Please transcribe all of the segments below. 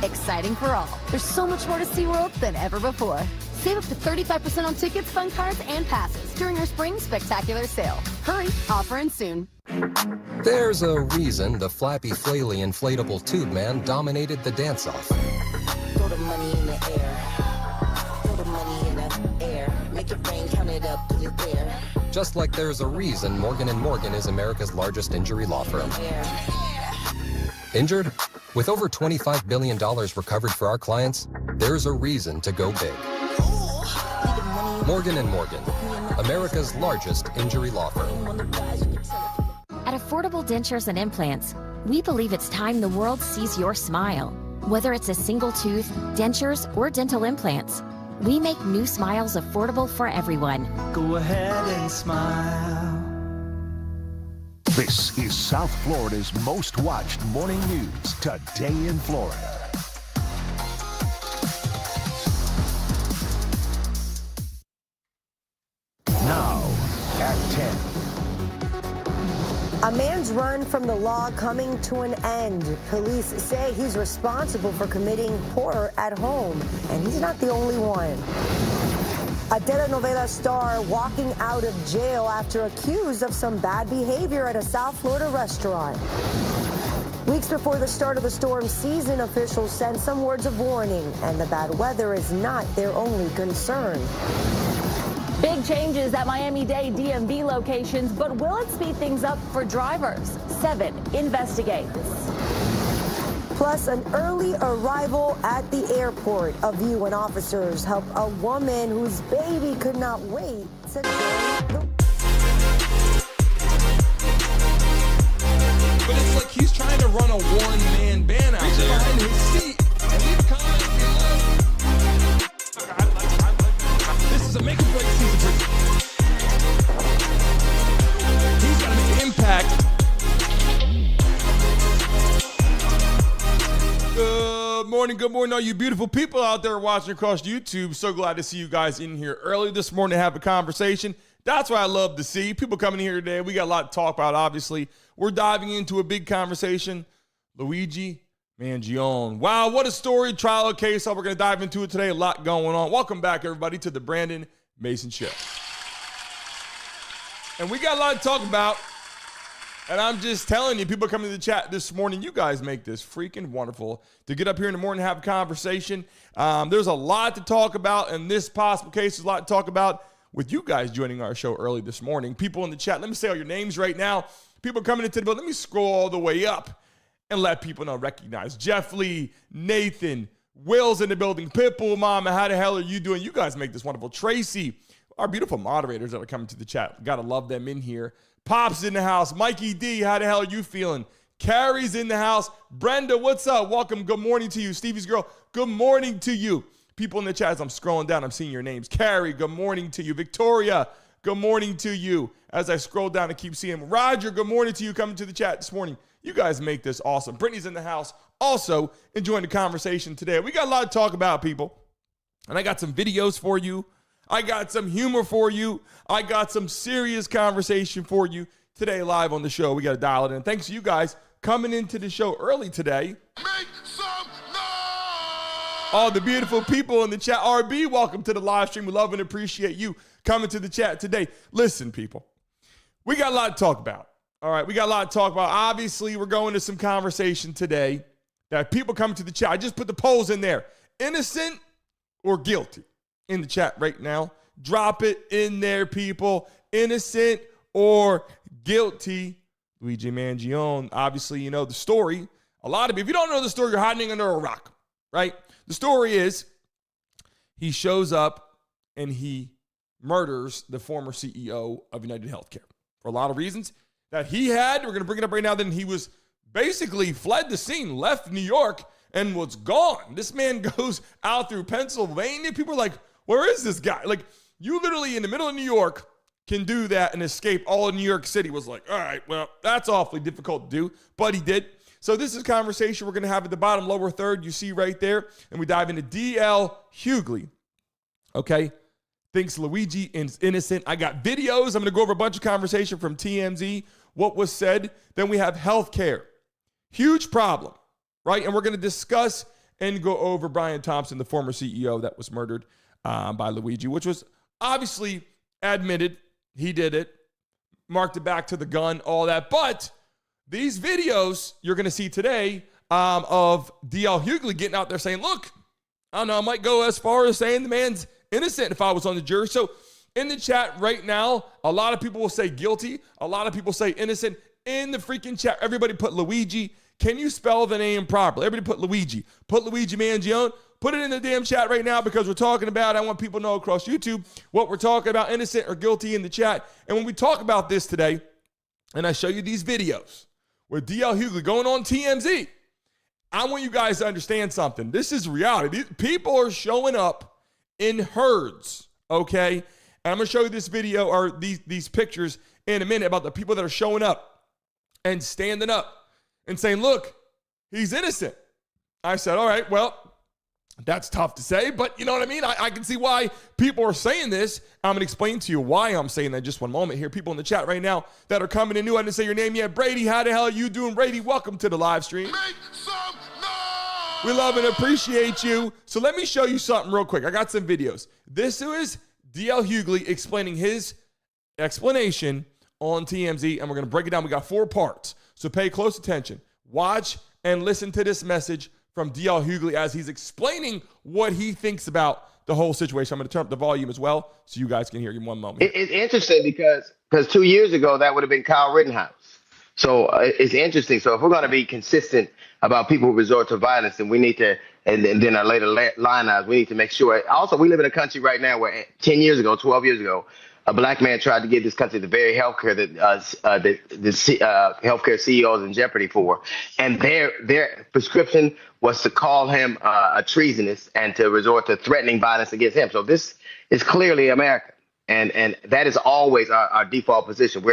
exciting for all. There's so much more to SeaWorld than ever before. Save up to 35% on tickets, fun cards, and passes during our spring spectacular sale. Hurry, offer ends soon. There's a reason the flappy, flaily, inflatable tube man dominated the dance-off. Throw the money in the air. Throw the money in the air. Make it rain, count it up, put it there. Just like there's a reason Morgan & Morgan is America's largest injury law firm. Injured? With over $25 billion recovered for our clients, there's a reason to go big. Morgan & Morgan, America's largest injury law firm. At Affordable Dentures and Implants, we believe it's time the world sees your smile. Whether it's a single tooth, dentures, or dental implants, we make new smiles affordable for everyone. Go ahead and smile. This is South Florida's most watched morning news today in Florida. Now at 10. A man's run from the law coming to an end. Police say he's responsible for committing horror at home, and he's not the only one. A telenovela star walking out of jail after accused of some bad behavior at a South Florida restaurant. Weeks before the start of the storm season, officials sent some words of warning, and the bad weather is not their only concern. Big changes at Miami-Dade DMV locations, but will it speed things up for drivers? 7 investigates. Plus, an early arrival at the airport. A view when officers help a woman whose baby could not wait to join the... But it's like he's trying to run a one-man band out there behind his seat. And leave comments below. This is a make-or-break season for... He's got to make an impact. Good morning, all you beautiful people out there watching across YouTube. So glad to see you guys in here early this morning to have a conversation. That's what I love to see. People coming here today. We got a lot to talk about, obviously. We're diving into a big conversation. Luigi Mangione. Wow, what a story, trial, case. So we're going to dive into it today. A lot going on. Welcome back, everybody, to the Brandon Mason Show. And we got a lot to talk about. And I'm just telling you, people coming to the chat this morning, you guys make this freaking wonderful to get up here in the morning and have a conversation. There's a lot to talk about in this possible case. There's a lot to talk about with you guys joining our show early this morning. People in the chat, let me say all your names right now. People coming into the building, let me scroll all the way up and let people know, recognize. Jeff Lee, Nathan, Will's in the building. Pitbull Mama, how the hell are you doing? You guys make this wonderful. Tracy, our beautiful moderators that are coming to the chat. Got to love them in here. Pop's in the house. Mikey D, how the hell are you feeling? Carrie's in the house. Brenda, what's up? Welcome. Good morning to you. Stevie's girl, good morning to you. People in the chat, as I'm scrolling down, I'm seeing your names. Carrie, good morning to you. Victoria, good morning to you. As I scroll down and keep seeing Roger, good morning to you coming to the chat this morning. You guys make this awesome. Brittany's in the house also enjoying the conversation today. We got a lot to talk about, people. And I got some videos for you. I got some humor for you. I got some serious conversation for you today live on the show. We got to dial it in. Thanks to you guys coming into the show early today. Make some noise! All the beautiful people in the chat. RB, welcome to the live stream. We love and appreciate you coming to the chat today. Listen, people, we got a lot to talk about. All right, we got a lot to talk about. Obviously, we're going to some conversation today that people coming to the chat. I just put the polls in there. Innocent or guilty? In the chat right now. Drop it in there, people. Innocent or guilty. Luigi Mangione. Obviously, you know the story. A lot of you, if you don't know the story, you're hiding under a rock, right? The story is he shows up and he murders the former CEO of United Healthcare for a lot of reasons that he had. We're going to bring it up right now. Then he was basically fled the scene, left New York, and was gone. This man goes out through Pennsylvania. People are like, where is this guy? Like, you literally in the middle of New York can do that and escape. All of New York City was like, all right, well, that's awfully difficult to do, but he did. So this is a conversation we're going to have at the bottom lower third you see right there, and we dive into D.L. Hughley, okay? Thinks Luigi is innocent. I got videos. I'm going to go over a bunch of conversation from TMZ, what was said. Then we have healthcare. Huge problem, right? And we're going to discuss and go over Brian Thompson, the former CEO that was murdered by Luigi, which was obviously admitted he did it, marked it back to the gun, all that. But these videos you're going to see today of D.L. Hughley getting out there saying, look, I don't know, I might go as far as saying the man's innocent if I was on the jury. So in the chat right now, a lot of people will say guilty. A lot of people say innocent. In the freaking chat, everybody put Luigi. Can you spell the name properly? Everybody put Luigi. Put Luigi Mangione. Put it in the damn chat right now because we're talking about, I want people to know across YouTube what we're talking about, innocent or guilty in the chat. And when we talk about this today, and I show you these videos with D.L. Hughley going on TMZ, I want you guys to understand something. This is reality. People are showing up in herds, okay? And I'm going to show you this video or these pictures in a minute about the people that are showing up and standing up and saying, look, he's innocent. I said, all right, well, that's tough to say, but you know what I mean? I can see why people are saying this. I'm going to explain to you why I'm saying that in just one moment here. People in the chat right now that are coming in new. I didn't say your name yet. Brady, how the hell are you doing? Brady, welcome to the live stream. Make some noise! We love and appreciate you. So let me show you something real quick. I got some videos. This is D.L. Hughley explaining his explanation on TMZ, and we're going to break it down. We got 4 parts, so pay close attention. Watch and listen to this message from D.L. Hughley as he's explaining what he thinks about the whole situation. I'm going to turn up the volume as well so you guys can hear you in one moment. It's interesting because 2 years ago, that would have been Kyle Rittenhouse. So it's interesting. So if we're going to be consistent about people who resort to violence, then we need to, and then our later line items, we need to make sure. Also, we live in a country right now where 10 years ago, 12 years ago, a black man tried to give this country the very healthcare that the healthcare CEOs in jeopardy for, and their prescription was to call him a treasonous and to resort to threatening violence against him. So this is clearly America, and that is always our default position.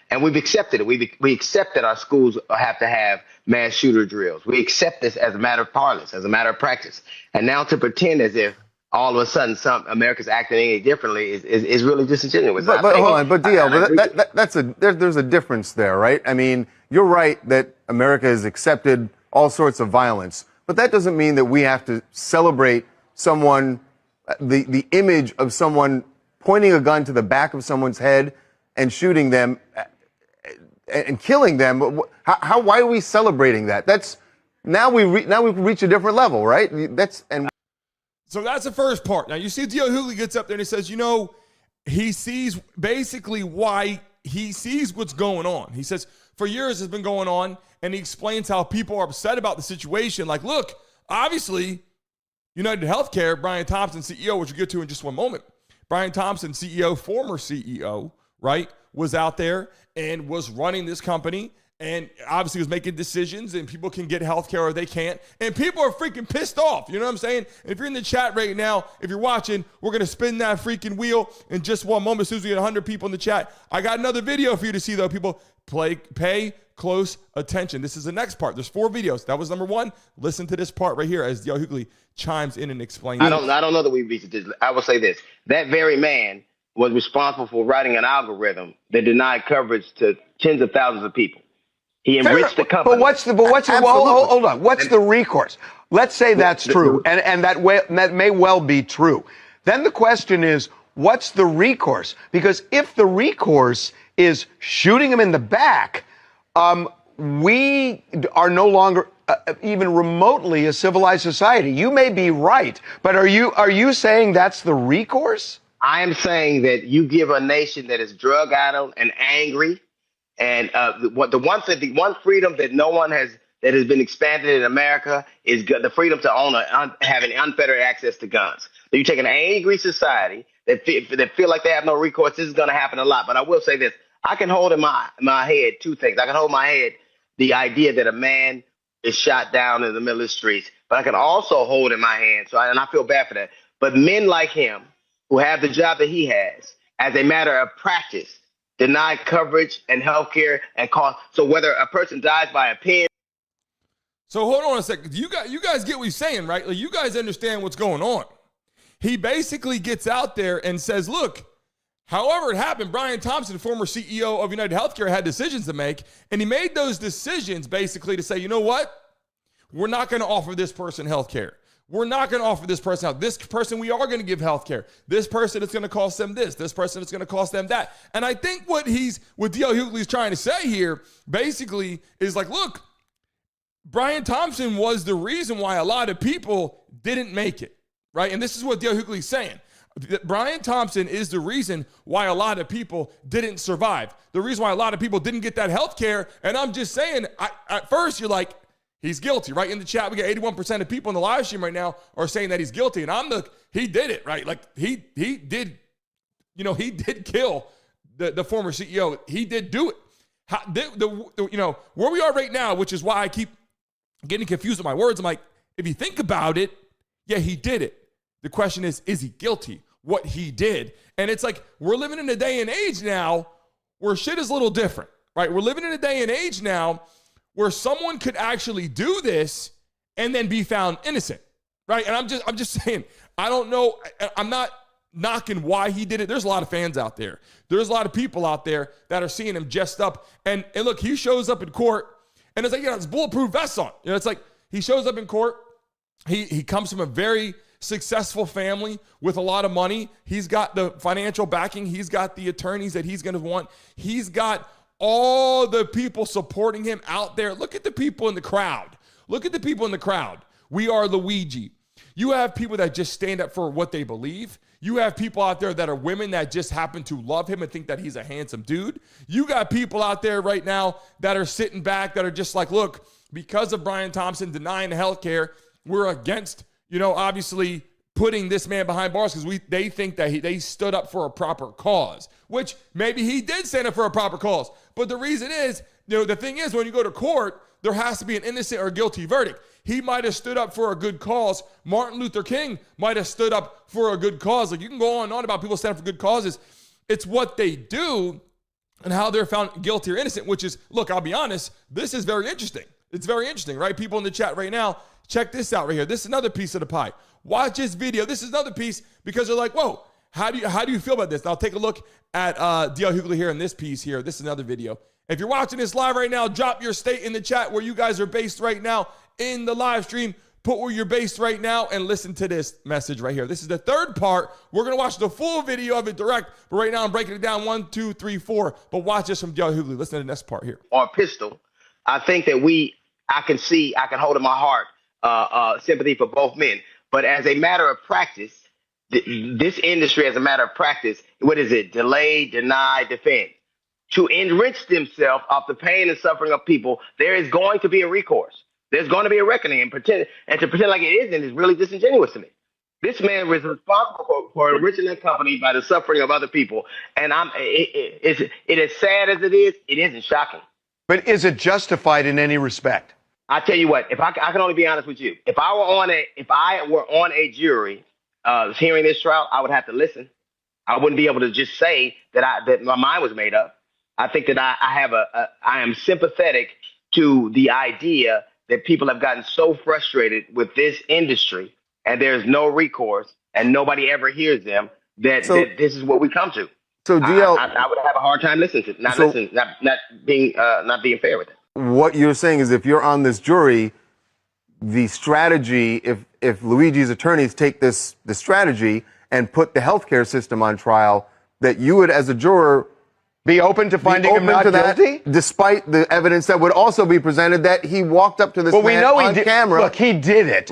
And we've accepted it. We accept that our schools have to have mass shooter drills. We accept this as a matter of parlance, as a matter of practice, and now to pretend as if all of a sudden some America's acting any differently is really disingenuous. But hold on, but DL, there's a difference there, right? I mean, you're right that America has accepted all sorts of violence, but that doesn't mean that we have to celebrate someone, the image of someone pointing a gun to the back of someone's head and shooting them and killing them. Why are we celebrating that? Now we've reached a different level, right? So that's the first part. Now, you see D.L. Hughley gets up there and he says, he sees basically why he sees what's going on. He says, for years it's been going on, and he explains how people are upset about the situation. Like, look, obviously, United Healthcare, Brian Thompson, CEO, which we'll get to in just one moment. Brian Thompson, CEO, former CEO, right, was out there and was running this company and obviously was making decisions, and people can get health care or they can't. And people are freaking pissed off. You know what I'm saying? And if you're in the chat right now, if you're watching, we're going to spin that freaking wheel in just one moment. As soon as we get 100 people in the chat, I got another video for you to see, though. People, pay close attention. This is the next part. There's 4 videos. That was number 1. Listen to this part right here as D.L. Hughley chimes in and explains. I don't know that we've reached this. I will say this. That very man was responsible for writing an algorithm that denied coverage to tens of thousands of people. He enriched the company. Hold on. What's the recourse? Let's say that's true, and that may well be true. Then the question is, what's the recourse? Because if the recourse is shooting him in the back, we are no longer even remotely a civilized society. You may be right, but are you saying that's the recourse? I am saying that you give a nation that is drug-addled and angry. And the one freedom that that has been expanded in America is the freedom to having unfettered access to guns. So you take an angry society that feel like they have no recourse. This is going to happen a lot. But I will say this: I can hold in my head 2 things. I can hold in my head the idea that a man is shot down in the middle of the streets, but I can also hold in my hand. And I feel bad for that. But men like him who have the job that he has, as a matter of practice, deny coverage and health care and cost. So whether a person dies by a pen. So hold on a second. You guys get what he's saying, right? Like, you guys understand what's going on. He basically gets out there and says, look, however it happened, Brian Thompson, former CEO of United Healthcare, had decisions to make. And he made those decisions basically to say, you know what? We're not going to offer this person health care. we're not going to offer this person out. This person, we are going to give health care. This person, it's going to cost them this. This person, it's going to cost them that. And I think what D.L. Hughley's trying to say here basically is like, look, Brian Thompson was the reason why a lot of people didn't make it, right? And this is what D.L. Hughley's saying. Brian Thompson is the reason why a lot of people didn't survive. The reason why a lot of people didn't get that health care. And I'm just saying, at first you're like, he's guilty, right? In the chat, we got 81% of people in the live stream right now are saying that he's guilty. And he did it, right? Like he did, he did kill the former CEO. He did do it. Where we are right now, which is why I keep getting confused with my words. I'm like, if you think about it, yeah, he did it. The question is he guilty? What he did. And it's like, we're living in a day and age now where shit is a little different, right? We're living in a day and age now where someone could actually do this and then be found innocent, right? And I'm just saying, I don't know. I'm not knocking why he did it. There's a lot of fans out there. There's a lot of people out there that are seeing him dressed up. And look, he shows up in court and it's like, it's bulletproof vest on. It's like he shows up in court. He comes from a very successful family with a lot of money. He's got the financial backing. He's got the attorneys that he's going to want. He's got all the people supporting him out there. Look at the people in the crowd. Look at the people in the crowd. We are Luigi. You have people that just stand up for what they believe. You have people out there that are women that just happen to love him and think that he's a handsome dude. You got people out there right now that are sitting back that are just like, look, because of Brian Thompson denying health care, we're against, obviously putting this man behind bars because they think that they stood up for a proper cause, which maybe he did stand up for a proper cause. But the reason is, the thing is, when you go to court, there has to be an innocent or guilty verdict. He might have stood up for a good cause. Martin Luther King might have stood up for a good cause. Like, you can go on and on about people standing for good causes. It's what they do and how they're found guilty or innocent, which is, look, I'll be honest, this is very interesting. It's very interesting, right? People in the chat right now, check this out right here. This is another piece of the pie. Watch this video. This is another piece because they're like, whoa, how do you feel about this? Now take a look at D.L. Hughley here in this piece here. This is another video. If you're watching this live right now, drop your state in the chat where you guys are based right now in the live stream. Put where you're based right now and listen to this message right here. This is the third part. We're going to watch the full video of it direct, but right now I'm breaking it down 1, 2, 3, 4. But watch this from D.L. Hughley. Listen to the next part here. Or pistol. I think that I can hold in my heart sympathy for both men. But as a matter of practice, this industry, as a matter of practice, what is it? Delay, deny, defend. To enrich themselves off the pain and suffering of people, there is going to be a recourse. There's going to be a reckoning, and to pretend like it isn't is really disingenuous to me. This man was responsible for enriching that company by the suffering of other people, and it is sad as it isn't shocking. But is it justified in any respect? I tell you what, if I can only be honest with you, if I were on a jury hearing this trial, I would have to listen. I wouldn't be able to just say that my mind was made up. I think that I am sympathetic to the idea that people have gotten so frustrated with this industry and there's no recourse and nobody ever hears them that this is what we come to. So DL, I would have a hard time listening to it, not being fair with it. What you're saying is if you're on this jury, the strategy, if Luigi's attorneys take this strategy and put the healthcare system on trial, that you would, as a juror, be open to finding him not guilty? Despite the evidence that would also be presented that he walked up to this man on camera. Look, he did it.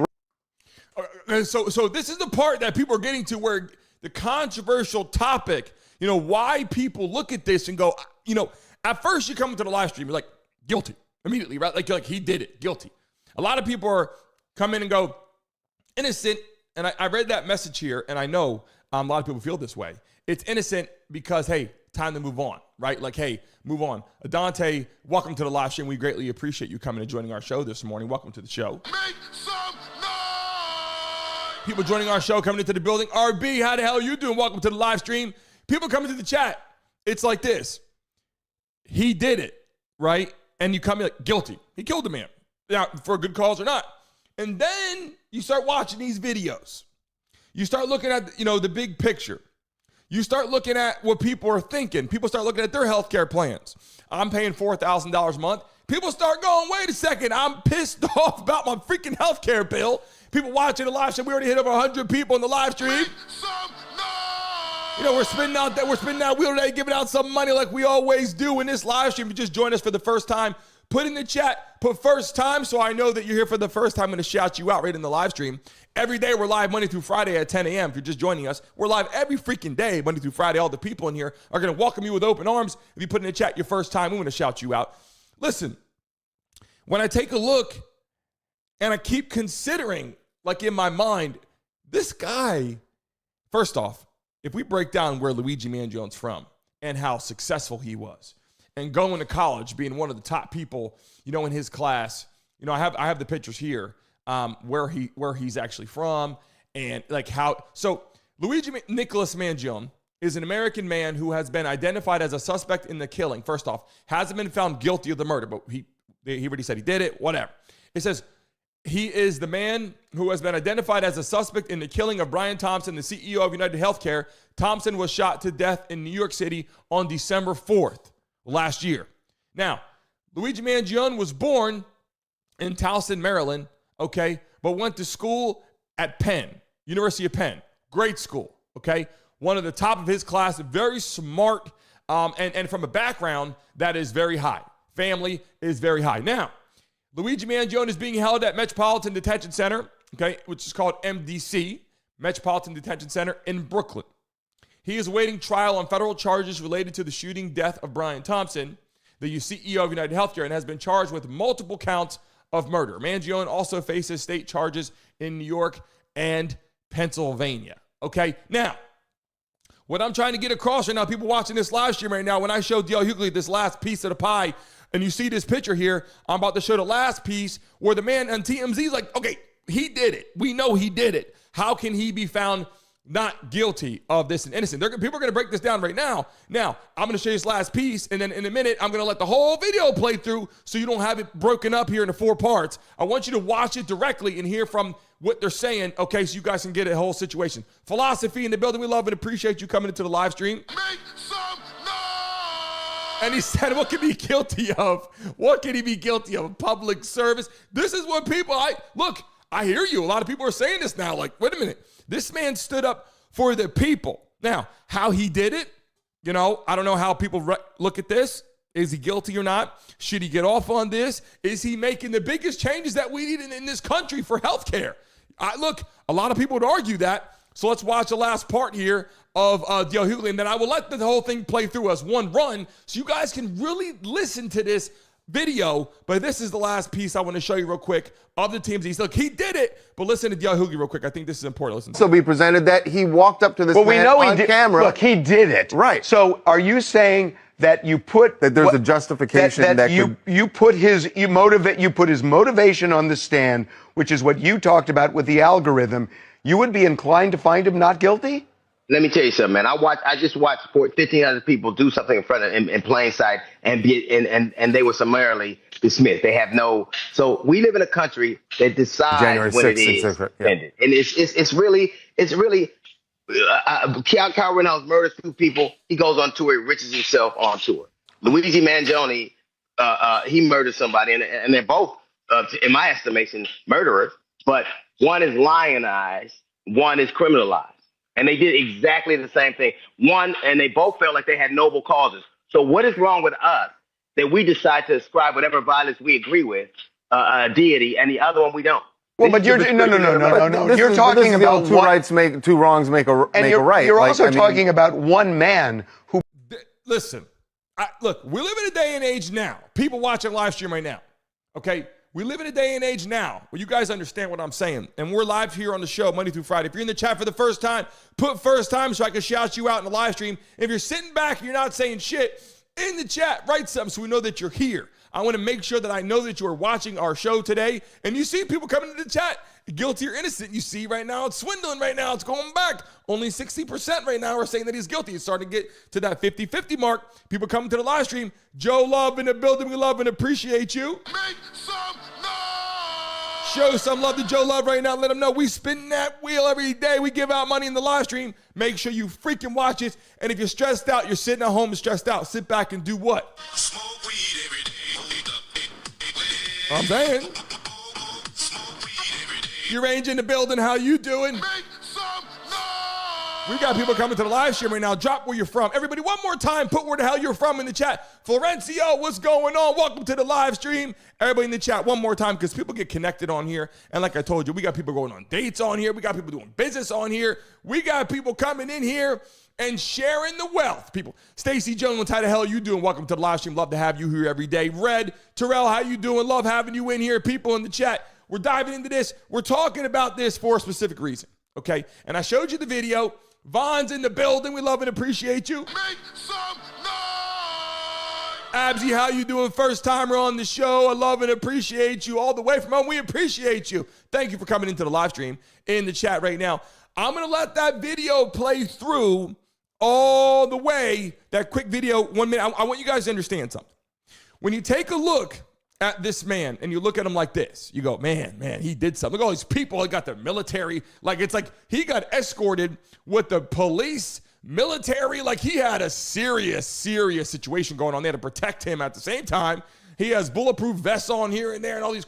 So this is the part that people are getting to where the controversial topic, why people look at this and go, at first you come into the live stream, you're like, guilty immediately, right? Like, you're like, he did it, guilty. A lot of people come in and go, innocent. And I read that message here, and I know a lot of people feel this way. It's innocent because, hey, time to move on, right? Like, hey, move on. Dante, welcome to the live stream. We greatly appreciate you coming and joining our show this morning. Welcome to the show. Make some noise! People joining our show, coming into the building. RB, how the hell are you doing? Welcome to the live stream. People coming to the chat. It's like this. He did it, right? And you come in like, guilty. He killed the man. Now, for a good cause or not. And then you start watching these videos. You start looking at, the big picture. You start looking at what people are thinking. People start looking at their healthcare plans. I'm paying $4,000 a month. People start going, wait a second, I'm pissed off about my freaking healthcare bill. People watching the live stream. We already hit over 100 people in the live stream. You know, we're spinning out wheel today, giving out some money like we always do in this live stream. If you just joined us for the first time, put in the chat, put first time, so I know that you're here for the first time. I'm going to shout you out right in the live stream. Every day we're live Monday through Friday at 10 a.m. If you're just joining us, we're live every freaking day, Monday through Friday. All the people in here are going to welcome you with open arms. If you put in the chat your first time, we're going to shout you out. Listen, when I take a look and I keep considering, like in my mind, this guy, first off, if we break down where Luigi Mangione's from and how successful he was and going to college, being one of the top people, you know, in his class, you know, I have the pictures here where he's actually from and like how. So Luigi Nicholas Mangione is an American man who has been identified as a suspect in the killing. First off, hasn't been found guilty of the murder, but he already said he did it, whatever. It says, he is the man who has been identified as a suspect in the killing of Brian Thompson, the CEO of United Healthcare. Thompson was shot to death in New York City on December 4th last year. Now, Luigi Mangione was born in Towson, Maryland, okay, but went to school at Penn, University of Penn. Great school, okay? One of the top of his class, very smart, and from a background that is very high. Family is very high. Now, Luigi Mangione is being held at Metropolitan Detention Center, okay, which is called MDC, Metropolitan Detention Center in Brooklyn. He is awaiting trial on federal charges related to the shooting death of Brian Thompson, the CEO of United Healthcare, and has been charged with multiple counts of murder. Mangione also faces state charges in New York and Pennsylvania, okay? Now, what I'm trying to get across right now, people watching this live stream right now, when I showed D.L. Hughley this last piece of the pie, and you see this picture here, I'm about to show the last piece where the man on TMZ is like, okay, he did it. We know he did it. How can he be found not guilty of this and innocent? People are going to break this down right now. Now, I'm going to show you this last piece, and then in a minute, I'm going to let the whole video play through so you don't have it broken up here into 4 parts. I want you to watch it directly and hear from what they're saying, okay, so you guys can get a whole situation. Philosophy in the building. We love and appreciate you coming into the live stream. Make some noise! And he said, what can he be guilty of? What can he be guilty of? Public service. This is what people, I hear you. A lot of people are saying this now. Like, wait a minute. This man stood up for the people. Now, how he did it, you know, I don't know how people look at this. Is he guilty or not? Should he get off on this? Is he making the biggest changes that we need in this country for healthcare? Look, a lot of people would argue that. So let's watch the last part here of D.L. Hughley, and then I will let the whole thing play through as one run so you guys can really listen to this video. But this is the last piece I want to show you real quick of the TMZ. Look, he did it, but listen to D.L. Hughley real quick. I think this is important. Listen. So be presented that he walked up to this man on camera. Look, he did it. Right. So are you saying that you put that there's a justification that you put his motivation on the stand, which is what you talked about with the algorithm? You would be inclined to find him not guilty? Let me tell you something, man. I just watched 1,500 people do something in front of in plain sight and they were summarily dismissed. They have no. So we live in a country that decides January when 6th, it is ended, and it's really. Kyle Rittenhouse murders 2 people. He goes on tour. He enriches himself on tour. Luigi Mangione, he murdered somebody, and they're both, in my estimation, murderers. But one is lionized, one is criminalized. And they did exactly the same thing. And they both felt like they had noble causes. So what is wrong with us that we decide to ascribe whatever violence we agree with a deity, and the other one we don't? Well, but you're no. You're talking about two wrongs make a right. You're also talking about one man who. Listen, look, we live in a day and age now. People watching live stream right now. Okay. We live in a day and age now where you guys understand what I'm saying. And we're live here on the show Monday through Friday. If you're in the chat for the first time, put first time so I can shout you out in the live stream. If you're sitting back and you're not saying shit, in the chat, write something so we know that you're here. I want to make sure that I know that you're watching our show today. And you see people coming into the chat, guilty or innocent. You see right now, it's swindling right now. It's going back. Only 60% right now are saying that he's guilty. It's starting to get to that 50-50 mark. People coming to the live stream. Joe Love in the building. We love and appreciate you. Make some noise! Show some love to Joe Love right now. Let him know we spin that wheel every day. We give out money in the live stream. Make sure you freaking watch it. And if you're stressed out, you're sitting at home and stressed out, sit back and do what? Smoke weed every day. I'm saying. Your range in the building. How you doing? Make some noise. We got people coming to the live stream right now. Drop where you're from. Everybody, one more time, put where the hell you're from in the chat. Florencio, what's going on? Welcome to the live stream. Everybody in the chat, one more time, because people get connected on here. And like I told you, we got people going on dates on here. We got people doing business on here. We got people coming in here and sharing the wealth. People, Stacy Jones, how the hell you doing? Welcome to the live stream. Love to have you here every day. Red, Terrell, how you doing? Love having you in here. People in the chat, we're diving into this. We're talking about this for a specific reason, okay? And I showed you the video. Vaughn's in the building. We love and appreciate you. Make some noise. Absy, how you doing? First timer on the show. I love and appreciate you all the way from home. We appreciate you. Thank you for coming into the live stream in the chat right now. I'm going to let that video play through all the way, that quick video, 1 minute. I want you guys to understand something. When you take a look at this man and you look at him like this, you go, man, he did something. Look at all these people. He got the military. Like, it's like he got escorted with the police, military. Like, he had a serious situation going on there to protect him. At the same time, he has bulletproof vests on here and there and all these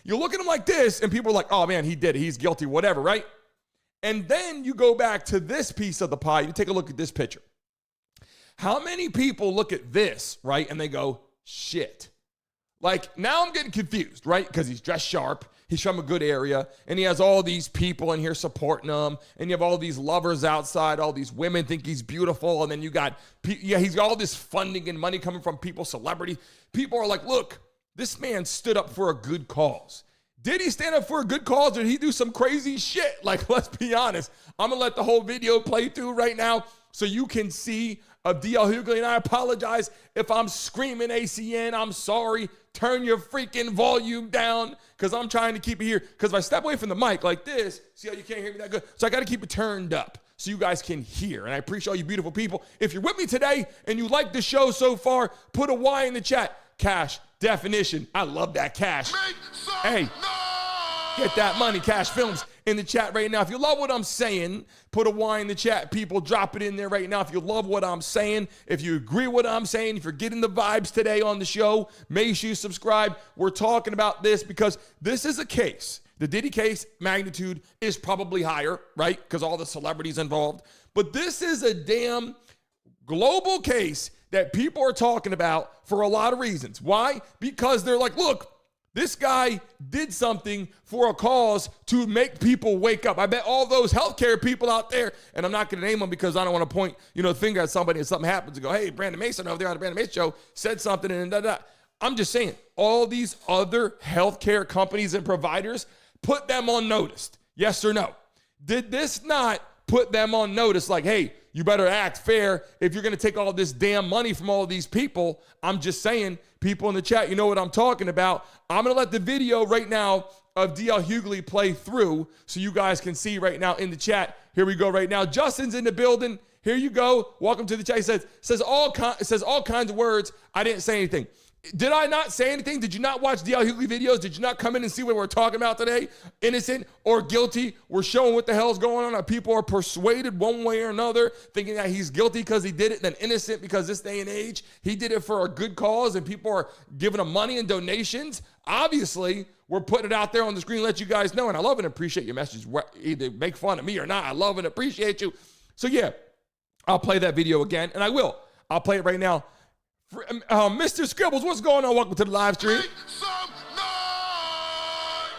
you look at him like this and people are like, oh man, he did it. He's guilty, whatever, right? And then you go back to this piece of the pie. You take a look at this picture. How many people look at this, right, and they go, shit. Like, now I'm getting confused, right? Because he's dressed sharp. He's from a good area. And he has all these people in here supporting him. And you have all these lovers outside. All these women think he's beautiful. And then you got, he's got all this funding and money coming from people, celebrities. People are like, look, this man stood up for a good cause. Did he stand up for a good cause or did he do some crazy shit? Like, let's be honest. I'm going to let the whole video play through right now so you can see of D.L. Hughley. And I apologize if I'm screaming ACN. I'm sorry. Turn your freaking volume down because I'm trying to keep it here. Because if I step away from the mic like this, see how you can't hear me that good? So I got to keep it turned up so you guys can hear. And I appreciate all you beautiful people. If you're with me today and you like the show so far, put a Y in the chat. Cash definition. I love that, Cash. Hey, get that money, Cash Films, in the chat right now. If you love what I'm saying, put a Y in the chat. People, drop it in there right now. If you love what I'm saying, if you agree with what I'm saying, if you're getting the vibes today on the show, make sure you subscribe. We're talking about this because this is a case. The Diddy case magnitude is probably higher, right? Because all the celebrities involved. But this is a damn global case that people are talking about for a lot of reasons. Why? Because they're like, look, this guy did something for a cause to make people wake up. I bet all those healthcare people out there, and I'm not going to name them because I don't want to point, the finger at somebody and something happens and go, hey, Brandon Mason over there on the Brandon Mason show said something and da-da. I'm just saying, all these other healthcare companies and providers, put them on notice. Yes or no? Did this not put them on notice like, hey, you better act fair if you're going to take all this damn money from all of these people? I'm just saying, people in the chat, you know what I'm talking about. I'm going to let the video right now of D.L. Hughley play through so you guys can see right now in the chat. Here we go right now. Justin's in the building. Here you go. Welcome to the chat. It says all kinds of words. I didn't say anything. Did I not say anything? Did you not watch D.L. Hughley videos? Did you not come in and see what we're talking about today? Innocent or guilty? We're showing what the hell's going on. People are persuaded one way or another, thinking that he's guilty because he did it, then innocent because this day and age, he did it for a good cause and people are giving him money and donations. Obviously, we're putting it out there on the screen to let you guys know, and I love and appreciate your messages. Either make fun of me or not, I love and appreciate you. So yeah, I'll play that video again, and I will. I'll play it right now. Mr. Scribbles, what's going on? Welcome to the live stream. Make some noise.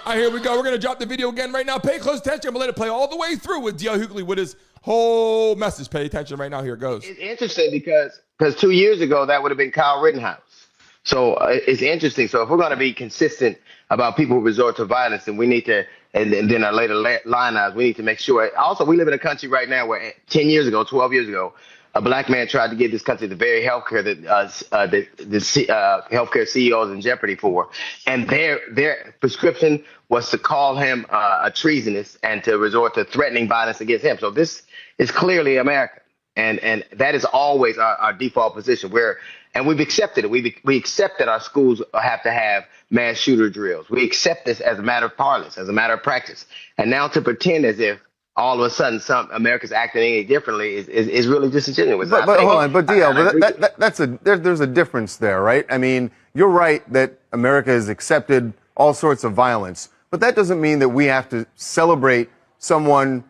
All right, here we go. We're going to drop the video again right now. Pay close attention. I'm going to let it play all the way through with D.L. Hughley with his whole message. Pay attention right now. Here it goes. It's interesting because 2 years ago, that would have been Kyle Rittenhouse. So it's interesting. So if we're going to be consistent about people who resort to violence, then we need to, and then our later line items, we need to make sure. Also, we live in a country right now where 10 years ago, 12 years ago, a black man tried to give this country the very healthcare that the healthcare CEOs in jeopardy for, and their prescription was to call him a treasonous and to resort to threatening violence against him. So this is clearly America, and that is always our default position. And we've accepted it. We accept that our schools have to have mass shooter drills. We accept this as a matter of parlance, as a matter of practice, and now to pretend as if all of a sudden some America's acting any differently is really disingenuous. But hold on, but DL, there's a difference there, right? I mean, you're right that America has accepted all sorts of violence, but that doesn't mean that we have to celebrate someone,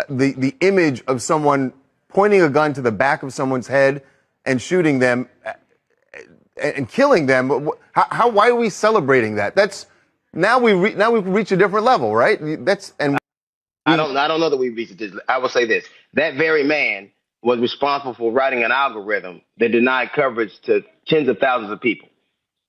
the image of someone pointing a gun to the back of someone's head and shooting them and killing them. Why are we celebrating that? That's now we've reached a different level, right? I don't know that we've reached this. I will say this: that very man was responsible for writing an algorithm that denied coverage to tens of thousands of people.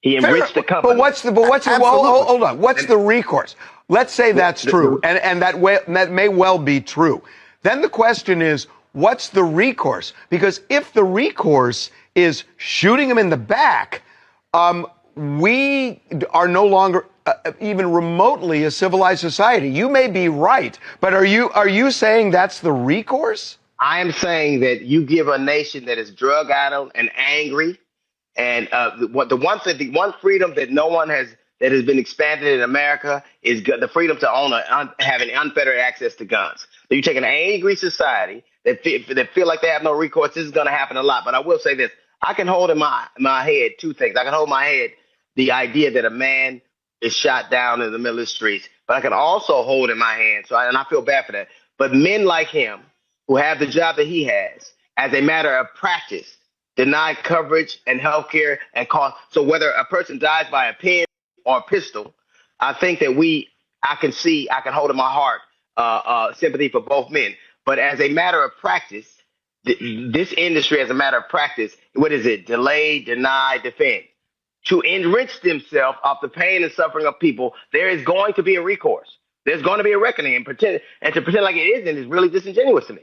He enriched the company. Hold on. What's the recourse? Let's say that's true, and that may well be true. Then the question is, what's the recourse? Because if the recourse is shooting him in the back, we are no longer even remotely a civilized society. You may be right, but are you saying that's the recourse? I am saying that you give a nation that is drug-addled and angry, and the one freedom that that has been expanded in America is the freedom to having unfettered access to guns. So you take an angry society that feel like they have no recourse. This is going to happen a lot. But I will say this: I can hold in my head two things. I can hold in my head the idea that a man is shot down in the middle of the streets, but I can also hold in my hand. And I feel bad for that. But men like him, who have the job that he has, as a matter of practice, deny coverage and health care and cost. So whether a person dies by a pen or a pistol, I think that I can hold in my heart sympathy for both men. But as a matter of practice, this industry, as a matter of practice, what is it? Delay, deny, defend. To enrich themselves off the pain and suffering of people, there is going to be a recourse. There's going to be a reckoning, and to pretend like it isn't is really disingenuous to me.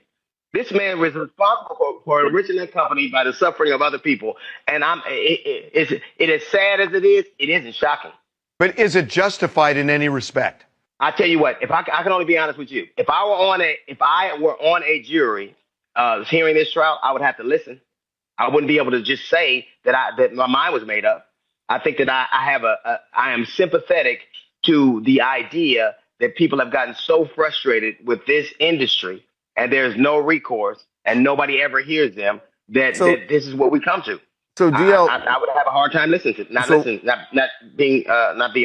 This man was responsible for enriching that company by the suffering of other people, and it is sad as it isn't shocking. But is it justified in any respect? I tell you what, if I can only be honest with you, if I were on a jury hearing this trial, I would have to listen. I wouldn't be able to just say that my mind was made up. I think that I am sympathetic to the idea that people have gotten so frustrated with this industry and there's no recourse and nobody ever hears them that this is what we come to. So DL, I would have a hard time listening to not being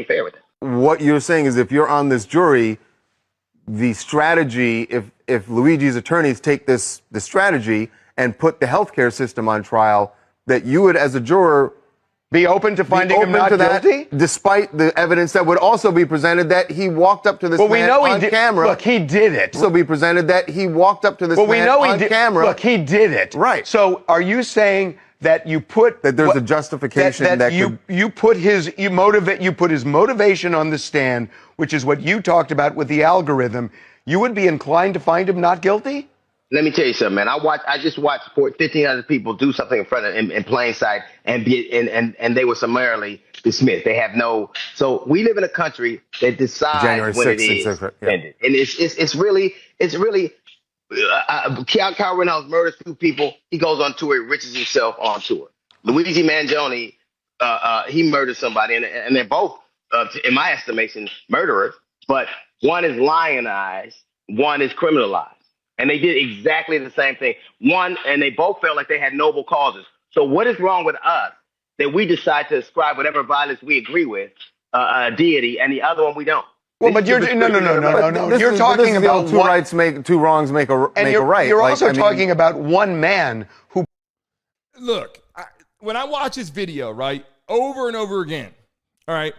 fair with it. What you're saying is, if you're on this jury, the strategy, if Luigi's attorneys take this strategy and put the healthcare system on trial, that you would, as a juror, be open to finding him not guilty? Despite the evidence that would also be presented that he walked up to this man on camera. Look, he did it. Also be presented that he walked up to this man on camera. Look, he did it. Right. So are you saying that you put that there's a justification that you put his motivation on the stand, which is what you talked about with the algorithm, you would be inclined to find him not guilty? Let me tell you something, man. I just watched 1,500 people do something in front of in plain sight and they were summarily dismissed. They have no. So we live in a country that decides January when 6th, it is ended, and it's really. Kyle Rittenhouse murders two people. He goes on tour. He enriches himself on tour. Luigi Mangione, he murders somebody, and they're both, in my estimation, murderers. But one is lionized, one is criminalized. And they did exactly the same thing. And they both felt like they had noble causes. So what is wrong with us that we decide to ascribe whatever violence we agree with a deity, and the other one we don't? Well, but you're no. You're talking about two wrongs make a right. You're also talking about one man who. Look, when I watch this video, right, over and over again, all right,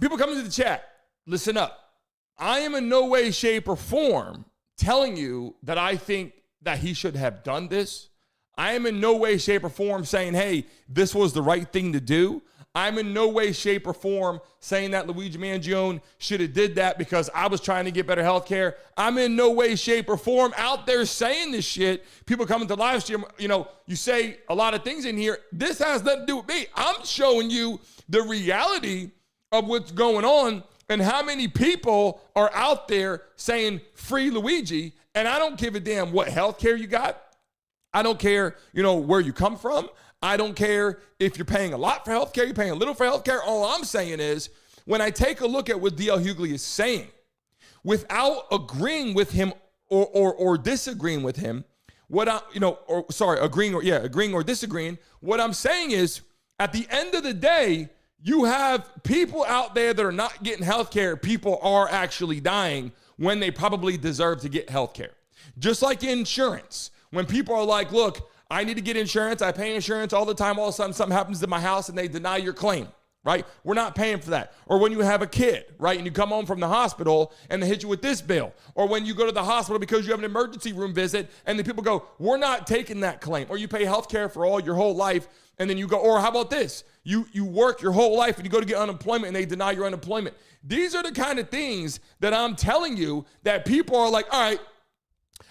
people come into the chat, listen up. I am in no way, shape, or form telling you that I think that he should have done this. I am in no way, shape, or form saying, hey, this was the right thing to do. I'm in no way, shape, or form saying that Luigi Mangione should have did that because I was trying to get better health care. I'm in no way, shape, or form out there saying this shit. People coming to live stream, you say a lot of things in here. This has nothing to do with me. I'm showing you the reality of what's going on and how many people are out there saying free Luigi, and I don't give a damn what health care you got. I don't care, where you come from. I don't care if you're paying a lot for health care, you're paying a little for health care. All I'm saying is, when I take a look at what D.L. Hughley is saying, without agreeing with him or disagreeing with him, agreeing or disagreeing, what I'm saying is, at the end of the day, you have people out there that are not getting health care. People are actually dying when they probably deserve to get health care. Just like insurance. When people are like, look, I need to get insurance. I pay insurance all the time. All of a sudden, something happens to my house and they deny your claim, right? We're not paying for that. Or when you have a kid, right? And you come home from the hospital and they hit you with this bill. Or when you go to the hospital because you have an emergency room visit and the people go, we're not taking that claim. Or you pay health care for all your whole life. And then you go, or how about this? You work your whole life and you go to get unemployment and they deny your unemployment. These are the kind of things that I'm telling you that people are like, all right,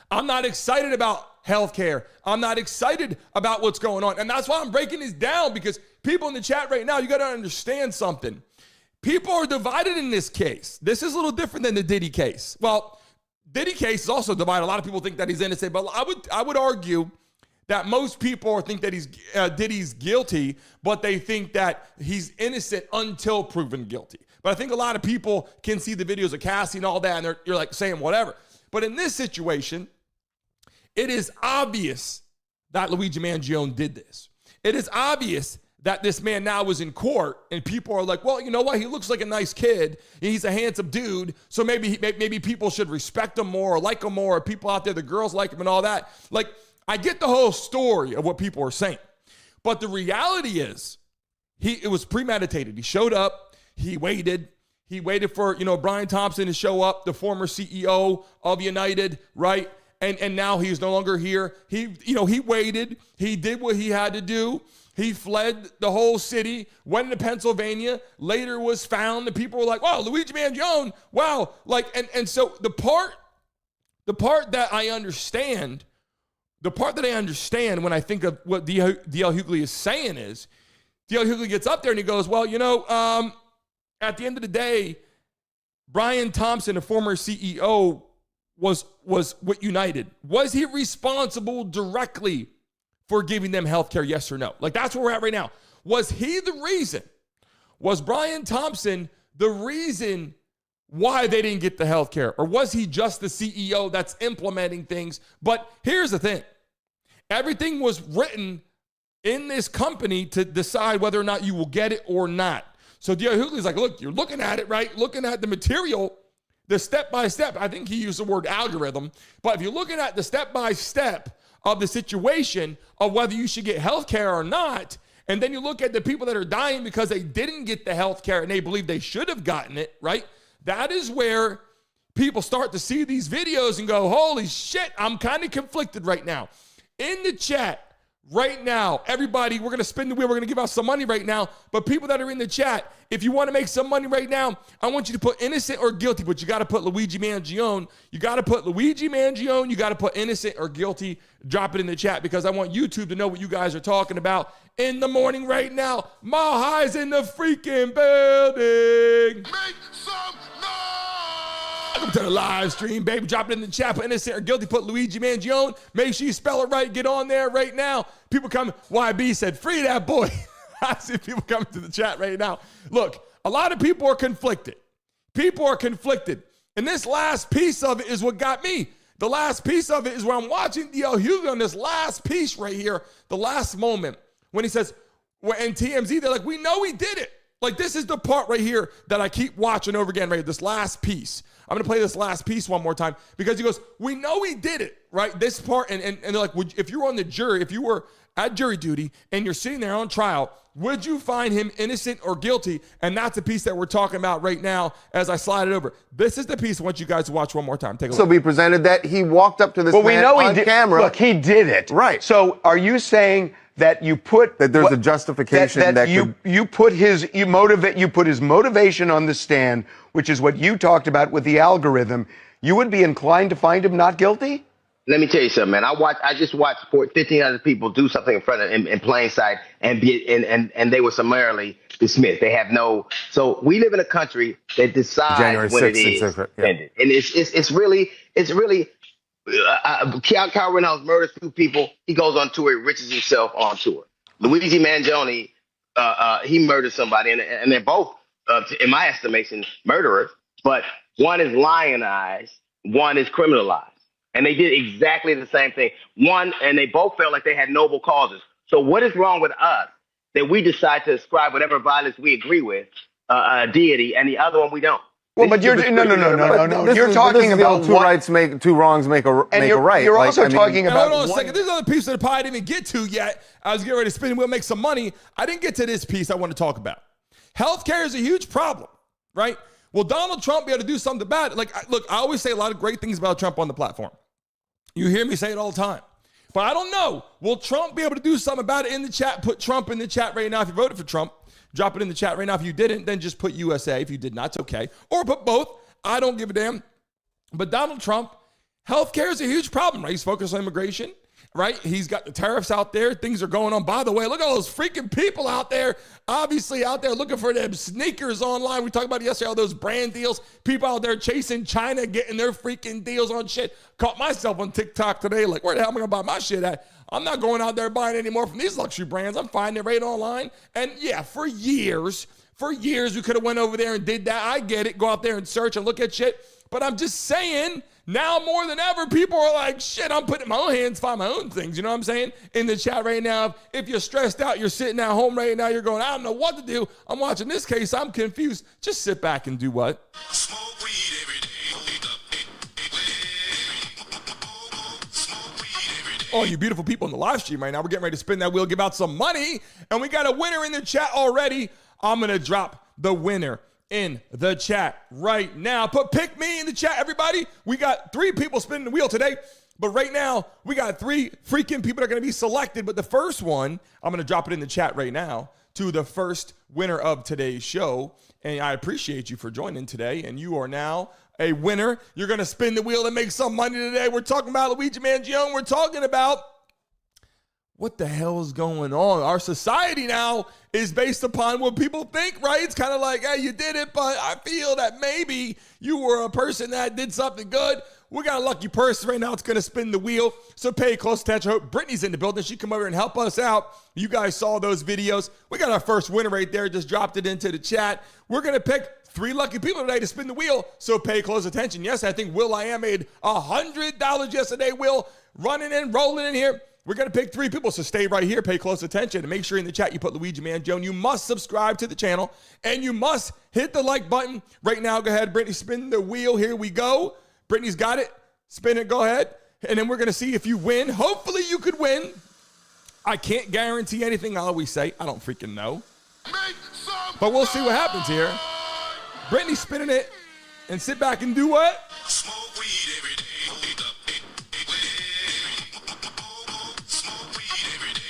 I'm not excited about healthcare. I'm not excited about what's going on. And that's why I'm breaking this down, because people in the chat right now, you got to understand something. People are divided in this case. This is a little different than the Diddy case. Well, Diddy case is also divided. A lot of people think that he's innocent, but I would argue that most people think that Diddy's guilty, but they think that he's innocent until proven guilty. But I think a lot of people can see the videos of Cassie and all that, and you're like saying whatever. But in this situation, it is obvious that Luigi Mangione did this. It is obvious that this man now was in court, and people are like, well, you know what? He looks like a nice kid. He's a handsome dude, so maybe people should respect him more or like him more, or people out there, the girls like him and all that. Like, I get the whole story of what people are saying. But the reality is, it was premeditated. He showed up. He waited for, Brian Thompson to show up, the former CEO of United, right? And now he's no longer here. He waited. He did what he had to do. He fled the whole city, went into Pennsylvania, later was found. The people were like, wow, Luigi Mangione, wow. And so the part that I understand when I think of what D.L. Hughley is saying is, D.L. Hughley gets up there and he goes, well, at the end of the day, Brian Thompson, a former CEO, was with United. Was he responsible directly for giving them health care, yes or no? Like, that's where we're at right now. Was he the reason? Was Brian Thompson the reason why they didn't get the health care? Or was he just the CEO that's implementing things? But here's the thing. Everything was written in this company to decide whether or not you will get it or not. So D.L. Hughley's like, look, you're looking at it, right? Looking at the material, the step-by-step. I think he used the word algorithm. But if you're looking at the step-by-step of the situation of whether you should get health care or not, and then you look at the people that are dying because they didn't get the health care and they believe they should have gotten it, right? That is where people start to see these videos and go, holy shit, I'm kind of conflicted right now. In the chat right now, everybody, we're going to spin the wheel. We're going to give out some money right now. But people that are in the chat, if you want to make some money right now, I want you to put innocent or guilty, but you got to put Luigi Mangione. You got to put Luigi Mangione. You got to put innocent or guilty. Drop it in the chat, because I want YouTube to know what you guys are talking about in the morning right now. Mile High's in the freaking building. Make some noise! Welcome to the live stream, baby. Drop it in the chat. Put innocent or guilty. Put Luigi Mangione. Make sure you spell it right. Get on there right now. People coming. YB said, free that boy. I see people coming to the chat right now. Look, a lot of people are conflicted. People are conflicted. And this last piece of it is what got me. The last piece of it is where I'm watching D.L. Hughley on this last piece right here, the last moment, when he says, and TMZ, they're like, we know he did it. Like, this is the part right here that I keep watching over again, right? This last piece. I'm going to play this last piece one more time, because he goes, we know he did it, right? This part, and they're like, if you were on the jury, if you were at jury duty and you're sitting there on trial, would you find him innocent or guilty? And that's the piece that we're talking about right now as I slide it over. This is the piece I want you guys to watch one more time. Take a look. So we presented that he walked up to this man on camera. Look, he did it. Right. So are you saying that you put that there's a justification that you put his motivation on the stand, which is what you talked about with the algorithm? You would be inclined to find him not guilty? Let me tell you something, man. I just watched 1,500 people do something in front of in plain sight and they were summarily dismissed. They have no. So we live in a country that decides January when 6th, it is ended, and it's really. Kyle Rittenhouse murders 2 people. He goes on tour. He enriches himself on tour. Luigi Mangione, he murdered somebody, and they're both, in my estimation, murderers. But one is lionized, one is criminalized. And they did exactly the same thing. And they both felt like they had noble causes. So what is wrong with us that we decide to ascribe whatever violence we agree with a deity, and the other one we don't. Well, but you're no. You're talking about two wrongs make a right. You're also talking about. Hold on a second. There's another piece that I probably didn't even get to yet. I was getting ready to spin the wheel, make some money. I didn't get to this piece I want to talk about. Healthcare is a huge problem, right? Will Donald Trump be able to do something about it? Like, look, I always say a lot of great things about Trump on the platform. You hear me say it all the time. But I don't know. Will Trump be able to do something about it in the chat? Put Trump in the chat right now if you voted for Trump. Drop it in the chat right now. If you didn't, then just put USA. If you did not, it's okay. Or put both. I don't give a damn. But Donald Trump, healthcare is a huge problem, right? He's focused on immigration, right? He's got the tariffs out there. Things are going on. By the way, look at all those freaking people out there, obviously out there looking for them sneakers online. We talked about it yesterday, all those brand deals. People out there chasing China, getting their freaking deals on shit. Caught myself on TikTok today, like, where the hell am I going to buy my shit at? I'm not going out there buying any more from these luxury brands. I'm finding it right online. And yeah, for years, we could have went over there and did that. I get it. Go out there and search and look at shit. But I'm just saying, now more than ever, people are like, shit, I'm putting my own hands, find my own things. You know what I'm saying? In the chat right now, if you're stressed out, you're sitting at home right now, you're going, I don't know what to do. I'm watching this case. I'm confused. Just sit back and do what? Smoke weed every day. All you beautiful people in the live stream right now, we're getting ready to spin that wheel, give out some money, and we got a winner in the chat already. I'm going to drop the winner in the chat right now. Pick me in the chat, everybody. We got 3 people spinning the wheel today, but right now we got 3 freaking people that are going to be selected. But the first one, I'm going to drop it in the chat right now to the first winner of today's show. And I appreciate you for joining today. And you are now a winner. You're going to spin the wheel and make some money today. We're talking about Luigi Mangione. We're talking about what the hell is going on? Our society now is based upon what people think, right? It's kind of like, hey, you did it, but I feel that maybe you were a person that did something good. We got a lucky person right now. It's going to spin the wheel, so pay close attention. I hope Brittany's in the building. She come over and help us out. You guys saw those videos. We got our first winner right there. Just dropped it into the chat. We're going to pick 3 lucky people today to spin the wheel, so pay close attention. Yes, I think Will I Am made $100 yesterday. Will, running in, rolling in here. We're going to pick 3 people, so stay right here, pay close attention, and make sure in the chat you put Luigi Mangione. You must subscribe to the channel, and you must hit the like button. Right now, go ahead, Brittany, spin the wheel. Here we go. Brittany's got it. Spin it, go ahead. And then we're going to see if you win. Hopefully you could win. I can't guarantee anything. I always say, I don't freaking know. But we'll see what happens here. Brittany's spinning it, and sit back and do what? Smoke weed every day.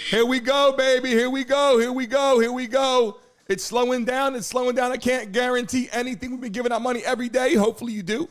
Here we go, baby. Here we go. Here we go. Here we go. It's slowing down. It's slowing down. I can't guarantee anything. We've been giving out money every day. Hopefully you do.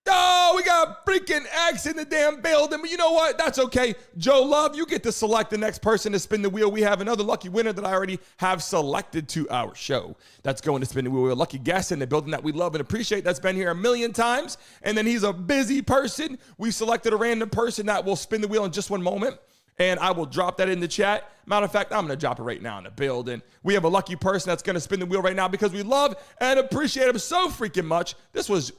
Oh, we got freaking X in the damn building. But you know what? That's okay. Joe Love, you get to select the next person to spin the wheel. We have another lucky winner that I already have selected to our show. That's going to spin the wheel. A lucky guest in the building that we love and appreciate. That's been here a million times. And then he's a busy person. We selected a random person that will spin the wheel in just one moment. And I will drop that in the chat. Matter of fact, I'm going to drop it right now in the building. We have a lucky person that's going to spin the wheel right now because we love and appreciate him so freaking much. This was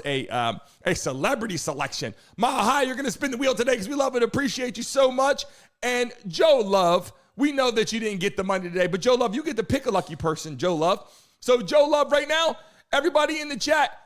a celebrity selection. Maha, you're going to spin the wheel today because we love and appreciate you so much. And Joe Love, we know that you didn't get the money today, but Joe Love, you get to pick a lucky person, Joe Love. So Joe Love right now, everybody in the chat,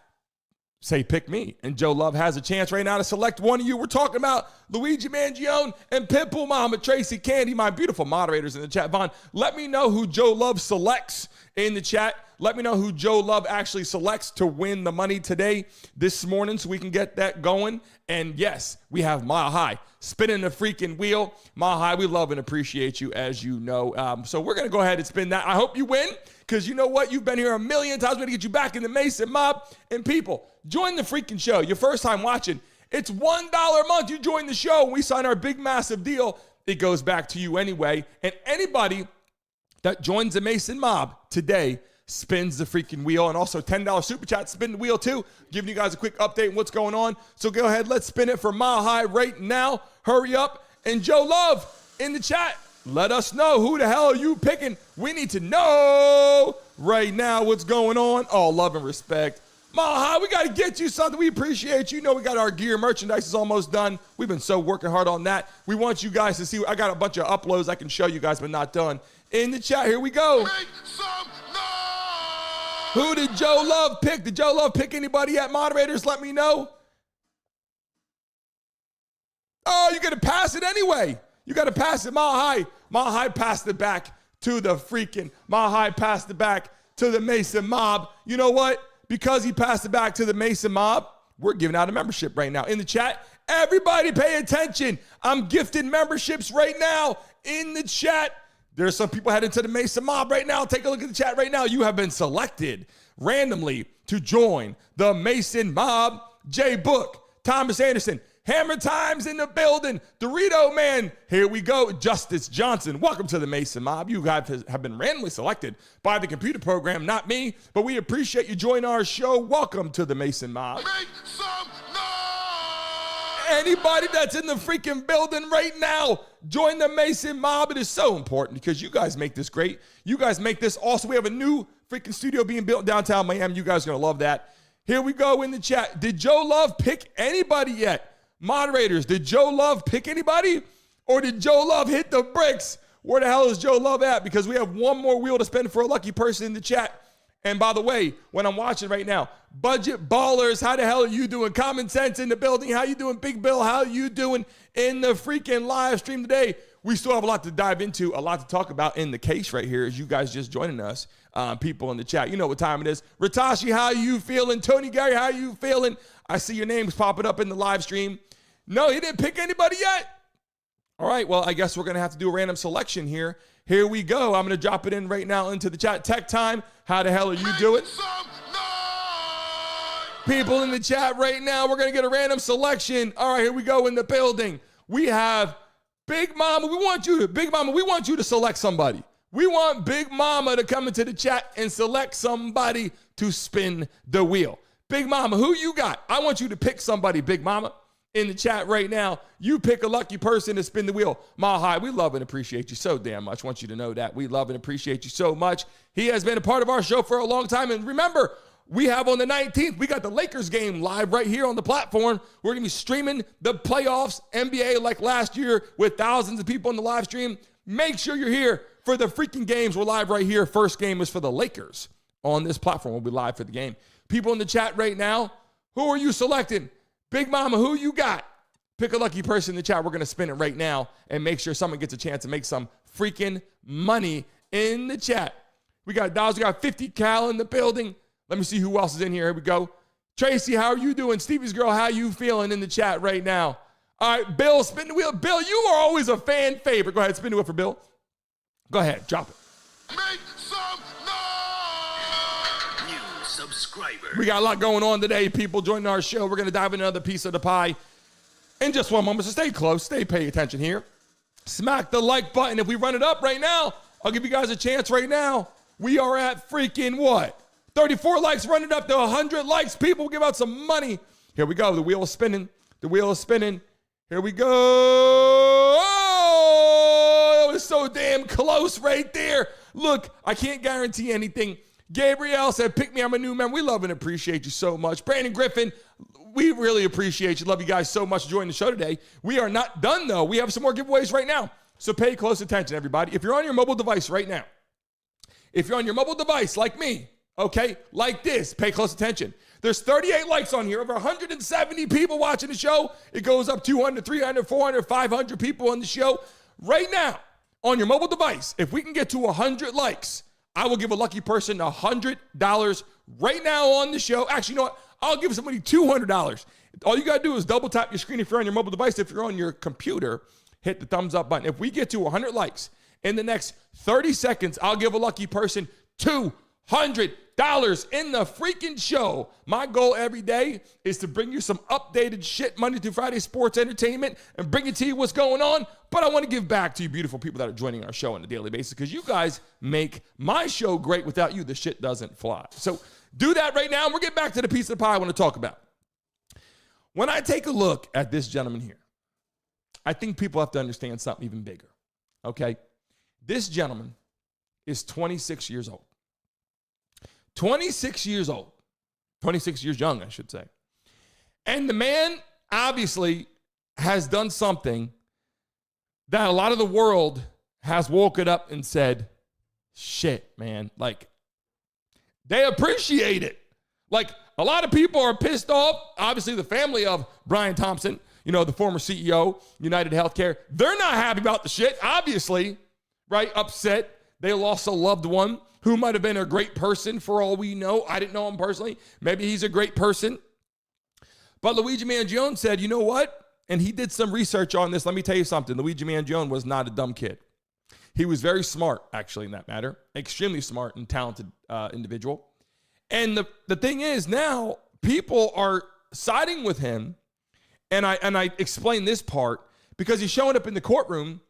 say pick me. And Joe Love has a chance right now to select one of you. We're talking about Luigi Mangione and Pitbull Mama Tracy Candy, my beautiful moderators in the chat. Vaughn, let me know who Joe Love selects in the chat. Let me know who Joe Love actually selects to win the money today, this morning, so we can get that going. And yes, we have Mile High spinning the freaking wheel. Mile High, we love and appreciate you, as you know. So we're going to go ahead and spin that. I hope you win, because you know what? You've been here a million times. We're going to get you back in the Mason mob. And people, join the freaking show. Your first time watching, it's $1 a month. You join the show. We sign our big, massive deal. It goes back to you anyway. And anybody that joins the Mason mob today spins the freaking wheel. And also $10 super chat, spin the wheel too, giving you guys a quick update on what's going on. So go ahead, let's spin it for Mile High right now. Hurry up. And Joe Love in the chat, let us know who the hell are you picking. We need to know right now what's going on. All love and respect. Mile High, we got to get you something. We appreciate you. You know, we got our gear. Merchandise is almost done. We've been so working hard on that. We want you guys to see. I got a bunch of uploads I can show you guys, but not done. In the chat, here we go. Make some noise! Who did Joe Love pick? Did Joe Love pick anybody at moderators? Let me know. Oh, you're going to pass it anyway. You got to pass it. Mile High. Mile High passed it back to the freaking. Mile High passed it back to the Mason Mob. You know what? Because he passed it back to the Mason Mob, we're giving out a membership right now. In the chat, everybody pay attention. I'm gifting memberships right now in the chat. There's some people heading to the Mason Mob right now. Take a look at the chat right now. You have been selected randomly to join the Mason Mob. Jay Book, Thomas Anderson, Hammer Times in the building. Dorito Man, here we go. Justice Johnson, welcome to the Mason Mob. You guys have been randomly selected by the computer program, not me, but we appreciate you joining our show. Welcome to the Mason Mob. Make some noise! Anybody that's in the freaking building right now, join the Mason Mob. It is so important because you guys make this great. You guys make this awesome. We have a new freaking studio being built in downtown Miami. You guys are going to love that. Here we go in the chat. Did Joe Love pick anybody yet? Moderators, did Joe Love pick anybody? Or did Joe Love hit the bricks? Where the hell is Joe Love at? Because we have one more wheel to spin for a lucky person in the chat. And by the way, when I'm watching right now, Budget Ballers, how the hell are you doing? Common Sense in the building. How you doing, Big Bill? How you doing in the freaking live stream today? We still have a lot to dive into, a lot to talk about in the case right here as you guys just joining us. People in the chat, you know what time it is. Ratashi, how you feeling? Tony Gary, how you feeling? I see your names popping up in the live stream. No, he didn't pick anybody yet. All right, well, I guess we're going to have to do a random selection here. Here we go. I'm going to drop it in right now into the chat. Tech Time, how the hell are you doing? People in the chat right now, we're going to get a random selection. All right, here we go in the building. We have Big Mama. Big Mama, we want you to select somebody. We want Big Mama to come into the chat and select somebody to spin the wheel. Big Mama, who you got? I want you to pick somebody, Big Mama. In the chat right now, you pick a lucky person to spin the wheel. Mile High, we love and appreciate you so damn much. I want you to know that. We love and appreciate you so much. He has been a part of our show for a long time. And remember, we have on the 19th, we got the Lakers game live right here on the platform. We're going to be streaming the playoffs, NBA like last year with thousands of people in the live stream. Make sure you're here for the freaking games. We're live right here. First game is for the Lakers on this platform. We'll be live for the game. People in the chat right now, who are you selecting? Big Mama, who you got? Pick a lucky person in the chat. We're going to spin it right now and make sure someone gets a chance to make some freaking money in the chat. We got Dawes. We got 50 Cal in the building. Let me see who else is in here. Here we go. Tracy, how are you doing? Stevie's girl, how you feeling in the chat right now? All right, Bill, spin the wheel. Bill, you are always a fan favorite. Go ahead, spin the wheel for Bill. Go ahead, drop it. Make some noise! New subscriber. We got a lot going on today. People joining our show. We're going to dive into another piece of the pie in just one moment. So stay close. Stay pay attention here. Smack the like button. If we run it up right now, I'll give you guys a chance right now. We are at freaking what? 34 likes, run it up to 100 likes. People, give out some money. Here we go. The wheel is spinning. The wheel is spinning. Here we go. Oh, that was so damn close right there. Look, I can't guarantee anything. Gabrielle said, pick me. I'm a new member. We love and appreciate you so much. Brandon Griffin, we really appreciate you. Love you guys so much for joining the show today. We are not done, though. We have some more giveaways right now. So pay close attention, everybody. If you're on your mobile device right now, if you're on your mobile device like me, okay, like this, pay close attention. There's 38 likes on here, over 170 people watching the show. It goes up 200, 300, 400, 500 people on the show. Right now, on your mobile device, if we can get to 100 likes, I will give a lucky person $100 right now on the show. Actually, you know what? I'll give somebody $200. All you got to do is double tap your screen if you're on your mobile device. If you're on your computer, hit the thumbs up button. If we get to 100 likes in the next 30 seconds, I'll give a lucky person $200 in the freaking show. My goal every day is to bring you some updated shit, Monday through Friday sports entertainment, and bring it to you what's going on. But I want to give back to you beautiful people that are joining our show on a daily basis, because you guys make my show great. Without you, the shit doesn't fly. So do that right now, and we'll get back to the piece of the pie I want to talk about. When I take a look at this gentleman here, I think people have to understand something even bigger, okay? This gentleman is 26 years old. 26 years old. 26 years young, I should say. And the man obviously has done something that a lot of the world has woken up and said, shit, man, like, they appreciate it. Like, a lot of people are pissed off. Obviously, the family of Brian Thompson, you know, the former CEO, United Healthcare, they're not happy about the shit, obviously, right? Upset. They lost a loved one who might have been a great person for all we know. I didn't know him personally. Maybe he's a great person. But Luigi Mangione said, you know what? And he did some research on this. Let me tell you something. Luigi Mangione was not a dumb kid. He was very smart, actually, in that matter. Extremely smart and talented individual. And the thing is, now people are siding with him. And I explained this part because he's showing up in the courtroom.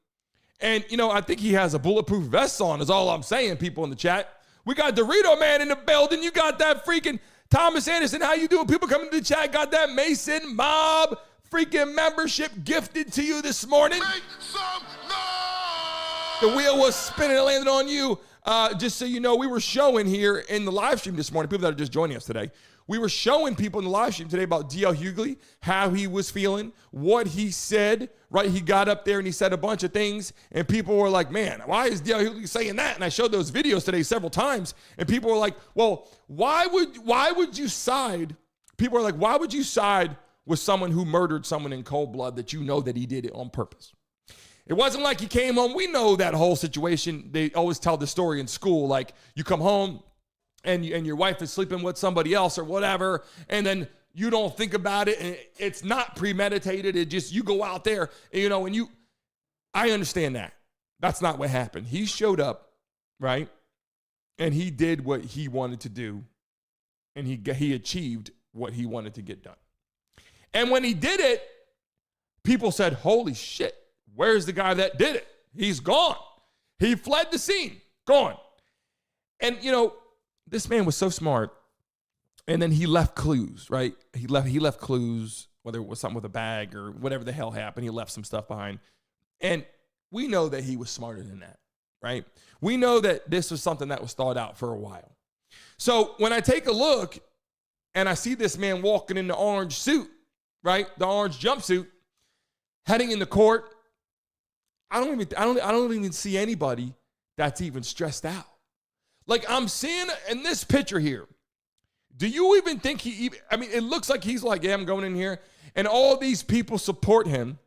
And, you know, I think he has a bulletproof vest on is all I'm saying, people in the chat. We got Dorito Man in the building. You got that freaking Thomas Anderson. How you doing? People coming to the chat got that Mason Mob freaking membership gifted to you this morning. Make some noise! The wheel was spinning and landed on you. Just so you know, we were showing here in the live stream this morning, people that are just joining us today, we were showing people in the live stream today about D.L. Hughley, how he was feeling, what he said, right? He got up there and he said a bunch of things, and people were like, man, why is D.L. Hughley saying that? And I showed those videos today several times, and people were like, well, why would you side? People are like, why would you side with someone who murdered someone in cold blood that you know that he did it on purpose? It wasn't like he came home. We know that whole situation. They always tell the story in school, like you come home, and your wife is sleeping with somebody else or whatever, and then you don't think about it, and it's not premeditated. It just, you go out there, and, you know, and I understand that. That's not what happened. He showed up, right? And he did what he wanted to do, and he achieved what he wanted to get done. And when he did it, people said, holy shit, where's the guy that did it? He's gone. He fled the scene, gone. And, you know, this man was so smart, and then he left clues, right? He left clues, whether it was something with a bag or whatever the hell happened. He left some stuff behind. And we know that he was smarter than that, right? We know that this was something that was thought out for a while. So when I take a look and I see this man walking in the orange suit, right? The orange jumpsuit, heading into court, I don't even see anybody that's even stressed out. Like, I'm seeing in this picture here, do you even think it looks like he's like, yeah, I'm going in here. And all these people support him,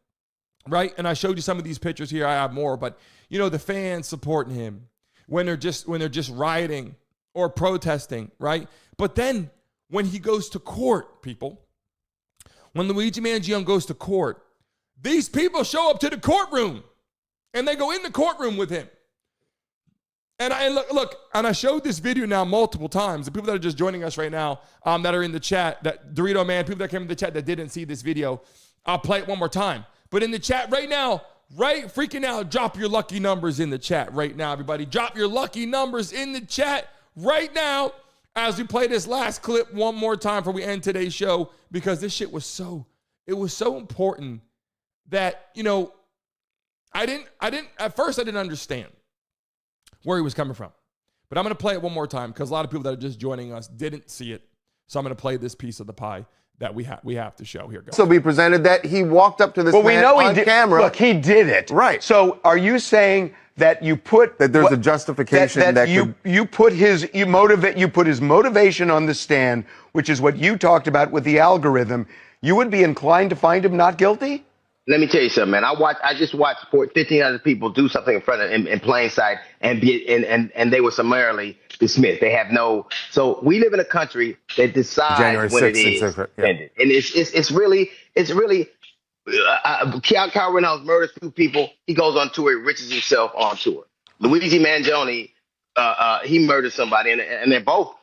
right? And I showed you some of these pictures here. I have more, but, you know, the fans supporting him when they're just rioting or protesting, right? But then when he goes to court, people, when Luigi Mangione goes to court, these people show up to the courtroom and they go in the courtroom with him. And I showed this video now multiple times. The people that are just joining us right now, that are in the chat, that Dorito Man, people that came in the chat that didn't see this video, I'll play it one more time. But in the chat right now, freaking now, drop your lucky numbers in the chat right now, everybody. Drop your lucky numbers in the chat right now as we play this last clip one more time before we end today's show, because this shit was so important that, you know, at first I didn't understand where he was coming from. But I'm going to play it one more time because a lot of people that are just joining us didn't see it. So I'm going to play this piece of the pie that we have to show. Here goes. So we presented that he walked up to this man on camera. Look, he did it. Right. So are you saying that you put that there's a justification that you put his motivation on the stand, which is what you talked about with the algorithm, you would be inclined to find him not guilty? Let me tell you something, man. I just watched 1,500 people do something in front of in plain sight, and they were summarily dismissed. They have no. So we live in a country that decides January when 6th, it is ended, yeah. and it's really. Kyle Rittenhouse murders two people. He goes on tour. He enriches himself on tour. Luigi Mangione, he murdered somebody, and they're both,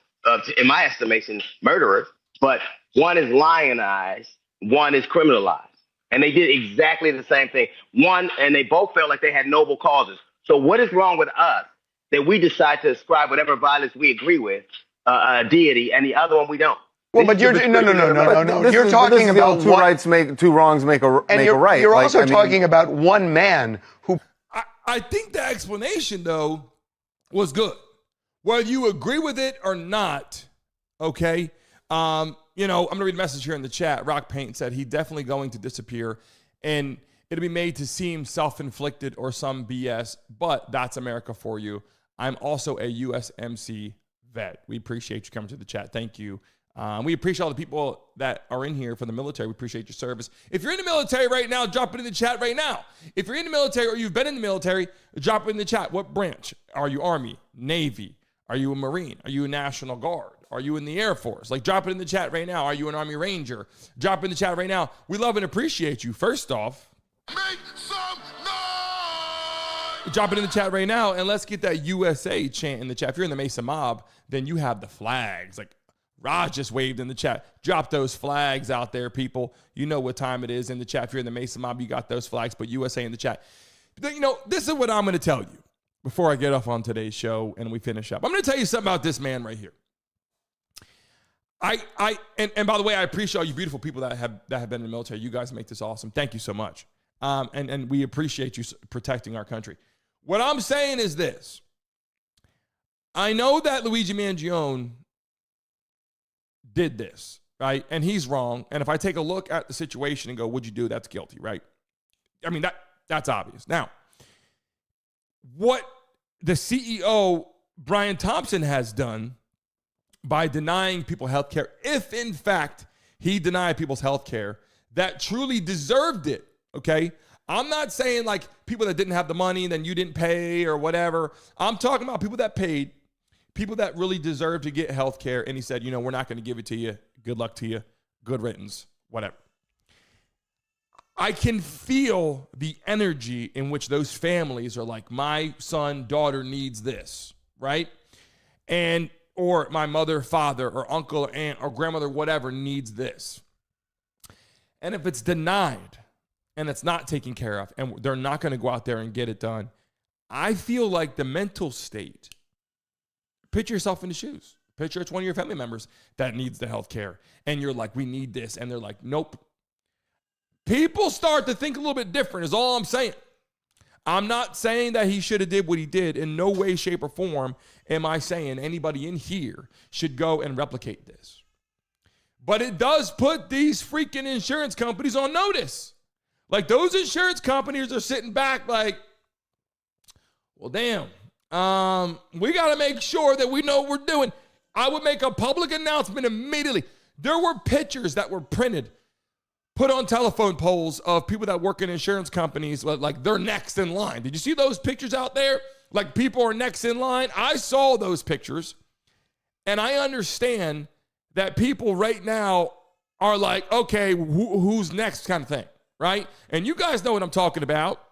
in my estimation, murderers. But one is lionized, one is criminalized. And they did exactly the same thing. And they both felt like they had noble causes. So what is wrong with us that we decide to ascribe whatever violence we agree with a deity, and the other one we don't? Well, but you're no. You're talking about two wrongs make a right. You're also talking about one man who. I think the explanation though was good, whether you agree with it or not. Okay, I'm going to read a message here in the chat. Rock Paint said he definitely going to disappear, and it'll be made to seem self-inflicted or some BS, but that's America for you. I'm also a USMC vet. We appreciate you coming to the chat. Thank you. We appreciate all the people that are in here for the military. We appreciate your service. If you're in the military right now, drop it in the chat right now. If you're in the military or you've been in the military, drop it in the chat. What branch? Are you Army, Navy? Are you a Marine? Are you a National Guard? Are you in the Air Force? Like, drop it in the chat right now. Are you an Army Ranger? Drop it in the chat right now. We love and appreciate you. First off, Make some noise! drop it in the chat right now, and let's get that USA chant in the chat. If you're in the Mesa Mob, then you have the flags. Like, Raj just waved in the chat. Drop those flags out there, people. You know what time it is in the chat. If you're in the Mesa Mob, you got those flags, but USA in the chat. This is what I'm going to tell you before I get off on today's show and we finish up. I'm going to tell you something about this man right here. And by the way, I appreciate all you beautiful people that have been in the military. You guys make this awesome. Thank you so much. And we appreciate you protecting our country. What I'm saying is this. I know that Luigi Mangione did this, right? And he's wrong. And if I take a look at the situation and go, what'd you do? That's guilty, right? I mean, that's obvious. Now, what the CEO, Brian Thompson, has done by denying people health care, if in fact he denied people's health care that truly deserved it, okay? I'm not saying like people that didn't have the money and then you didn't pay or whatever. I'm talking about people that paid, people that really deserve to get health care, and he said, we're not going to give it to you. Good luck to you. Good riddance, whatever. I can feel the energy in which those families are like, my son, daughter needs this, right? Or my mother, father, or uncle, or aunt, or grandmother, whatever, needs this. And if it's denied and it's not taken care of and they're not going to go out there and get it done, I feel like the mental state, picture yourself in the shoes. Picture it's one of your family members that needs the health care. And you're like, we need this. And they're like, nope. People start to think a little bit different is all I'm saying. I'm not saying that he should have did what he did. In no way, shape, or form am I saying anybody in here should go and replicate this. But it does put these freaking insurance companies on notice. Like, those insurance companies are sitting back like, well, damn. We got to make sure that we know what we're doing. I would make a public announcement immediately. There were pictures that were printed, put on telephone poles of people that work in insurance companies, like they're next in line. Did you see those pictures out there? Like, people are next in line. I saw those pictures, and I understand that people right now are like, okay, who's next kind of thing, right? And you guys know what I'm talking about.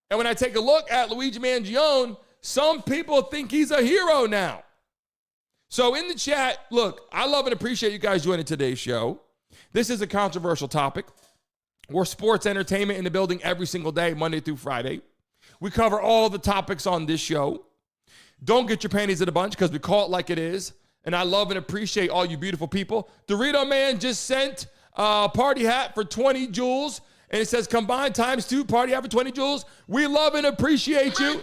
And when I take a look at Luigi Mangione, some people think he's a hero now. So in the chat, look, I love and appreciate you guys joining today's show. This is a controversial topic. We're sports entertainment in the building every single day, Monday through Friday. We cover all the topics on this show. Don't get your panties in a bunch because we call it like it is. And I love and appreciate all you beautiful people. Dorito Man just sent a party hat for 20 joules. And it says combined times 2 party hat for 20 joules. We love and appreciate you.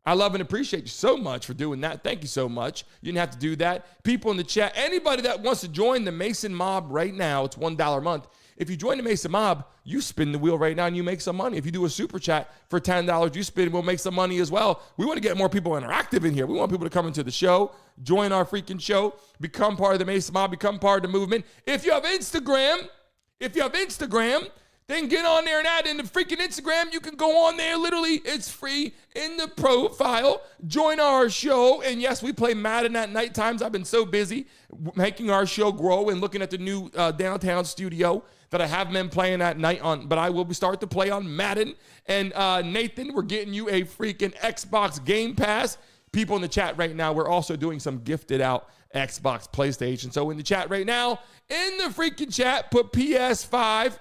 I love and appreciate you so much for doing that. Thank you so much. You didn't have to do that. People in the chat, anybody that wants to join the Mason Mob right now, it's $1 a month. If you join the Mason Mob, you spin the wheel right now and you make some money. If you do a super chat for $10, you spin and we'll make some money as well. We want to get more people interactive in here. We want people to come into the show, join our freaking show, become part of the Mason Mob, become part of the movement. If you have Instagram, then get on there and add in the freaking Instagram. You can go on there. Literally, it's free in the profile. Join our show. And yes, we play Madden at night times. I've been so busy making our show grow and looking at the new downtown studio that I haven't been playing at night on. But I will start to play on Madden. And Nathan, we're getting you a freaking Xbox Game Pass. People in the chat right now, we're also doing some gifted out Xbox, PlayStation. So in the chat right now, in the freaking chat, put PS5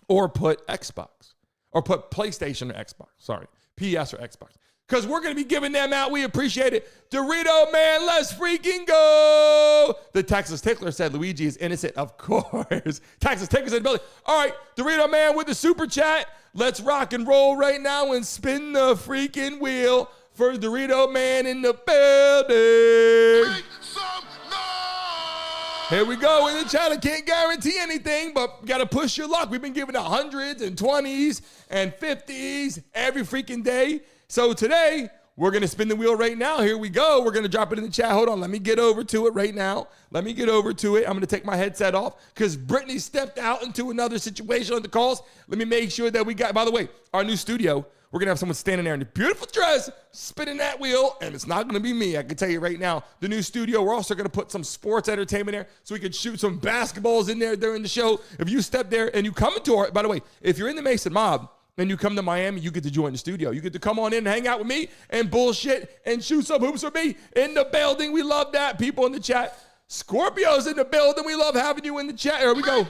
or put Xbox, or put PlayStation or Xbox. Sorry, PS or Xbox. Because we're going to be giving them out. We appreciate it. Dorito Man, let's freaking go. The Texas Tickler said Luigi is innocent. Of course. Texas Tickler's in the building. All right, Dorito Man with the super chat. Let's rock and roll right now and spin the freaking wheel. for Dorito Man in the building. Make some noise. Here we go in the chat. I can't guarantee anything, but got to push your luck. We've been giving out hundreds and 20s and 50s every freaking day. So today, we're going to spin the wheel right now. Here we go. We're going to drop it in the chat. Hold on. Let me get over to it right now. I'm going to take my headset off because Brittany stepped out into another situation on the calls. Let me make sure that we got, by the way, our new studio. We're going to have someone standing there in a beautiful dress, spinning that wheel, and it's not going to be me. I can tell you right now, the new studio, we're also going to put some sports entertainment there so we can shoot some basketballs in there during the show. If you step there and you come into our, by the way, if you're in the Mason Mob, and you come to Miami, you get to join the studio. You get to come on in and hang out with me and bullshit and shoot some hoops for me in the building. We love that. People in the chat. Scorpio's in the building. We love having you in the chat. Here we go.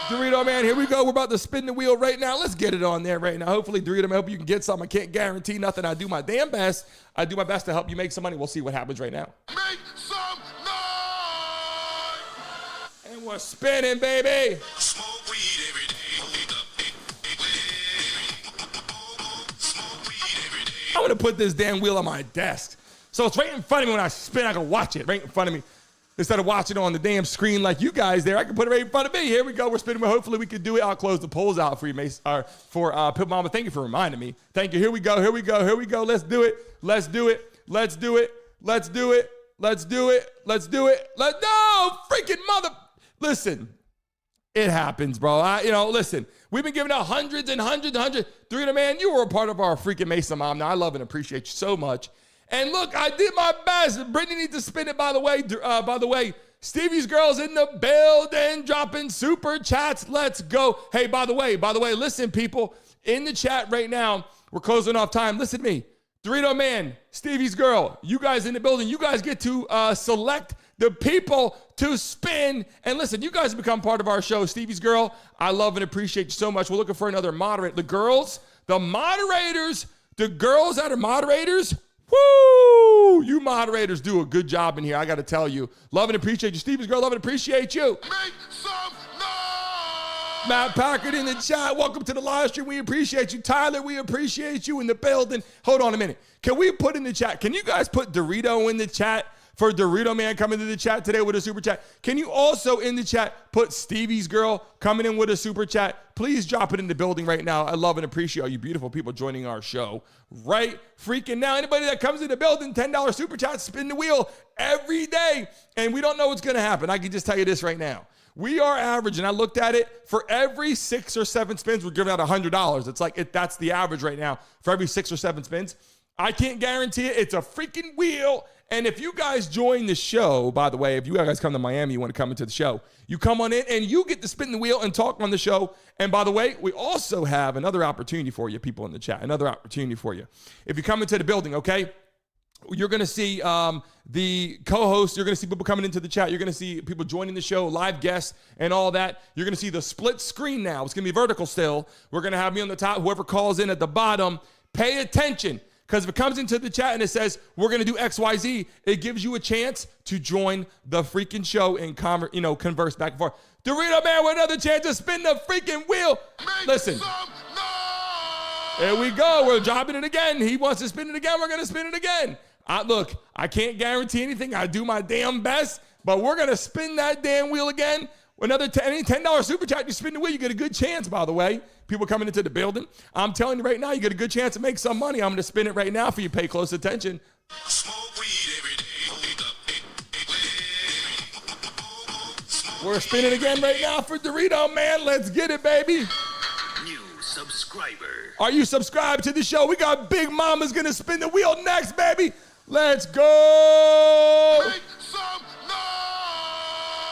Dorito Man, here we go. We're about to spin the wheel right now. Let's get it on there right now. Hopefully, Dorito Man, I hope you can get something. I can't guarantee nothing. I do my damn best. I do my best to help you make some money. We'll see what happens right now. Make some noise. And we're spinning, baby. Smoke weed every day. I'm going to put this damn wheel on my desk. So it's right in front of me when I spin. I can watch it right in front of me. Instead of watching it on the damn screen like you guys there, I can put it right in front of me. Here we go. We're spinning. Hopefully we can do it. I'll close the polls out for you, Mace, for Pip Mama. Thank you for reminding me. Thank you. Here we go. Here we go. Here we go. Let's do it. Let's do it. Let's do it. Let's do it. Let's do it. Let's do it. No, freaking mother. Listen, it happens, bro. Listen. We've been giving out hundreds and hundreds and hundreds. Dorito Man, you were a part of our freaking Mason Mom. Now, I love and appreciate you so much. And look, I did my best. Brittany needs to spin it, by the way. Stevie's Girl's in the building, dropping super chats. Let's go. Hey, by the way, listen, people, in the chat right now, we're closing off time. Listen to me. Dorito Man, Stevie's Girl, you guys in the building, you guys get to select the people to spin. And listen, you guys become part of our show. Stevie's Girl, I love and appreciate you so much. We're looking for another moderator. The girls that are moderators, woo! You moderators do a good job in here, I got to tell you. Love and appreciate you. Stevie's Girl, love and appreciate you. Make some noise. Matt Packard in the chat. Welcome to the live stream. We appreciate you. Tyler, we appreciate you in the building. Hold on a minute. Can we put in the chat? Can you guys put Dorito in the chat? For Dorito Man coming to the chat today with a super chat. Can you also in the chat put Stevie's Girl coming in with a super chat? Please drop it in the building right now. I love and appreciate all you beautiful people joining our show right freaking now. Anybody that comes in the building, $10 super chat, spin the wheel every day. And we don't know what's going to happen. I can just tell you this right now. We are averaging, I looked at it, for every 6 or 7 spins, we're giving out $100. It's like that's the average right now for every 6 or 7 spins. I can't guarantee it. It's a freaking wheel. And if you guys join the show, by the way, if you guys come to Miami, you want to come into the show, you come on in and you get to spin the wheel and talk on the show. And by the way, we also have another opportunity for you, people in the chat, another opportunity for you. If you come into the building, okay, you're going to see the co-hosts. You're going to see people coming into the chat. You're going to see people joining the show, live guests and all that. You're going to see the split screen now. It's going to be vertical still. We're going to have me on the top. Whoever calls in at the bottom, pay attention. Because if it comes into the chat and it says, we're going to do XYZ, it gives you a chance to join the freaking show and converse back and forth. Dorito Man with another chance to spin the freaking wheel. Listen. Here we go. We're dropping it again. He wants to spin it again. We're going to spin it again. Look, I can't guarantee anything. I do my damn best. But we're going to spin that damn wheel again. Another $10 super chat, you spin the wheel, you get a good chance, by the way. People coming into the building. I'm telling you right now, you get a good chance to make some money. I'm going to spin it right now for you. Pay close attention. Smoke weed every day. We're spinning again right now for Dorito Man. Let's get it, baby. New subscriber. Are you subscribed to the show? We got Big Mama's going to spin the wheel next, baby. Let's go. Make some noise.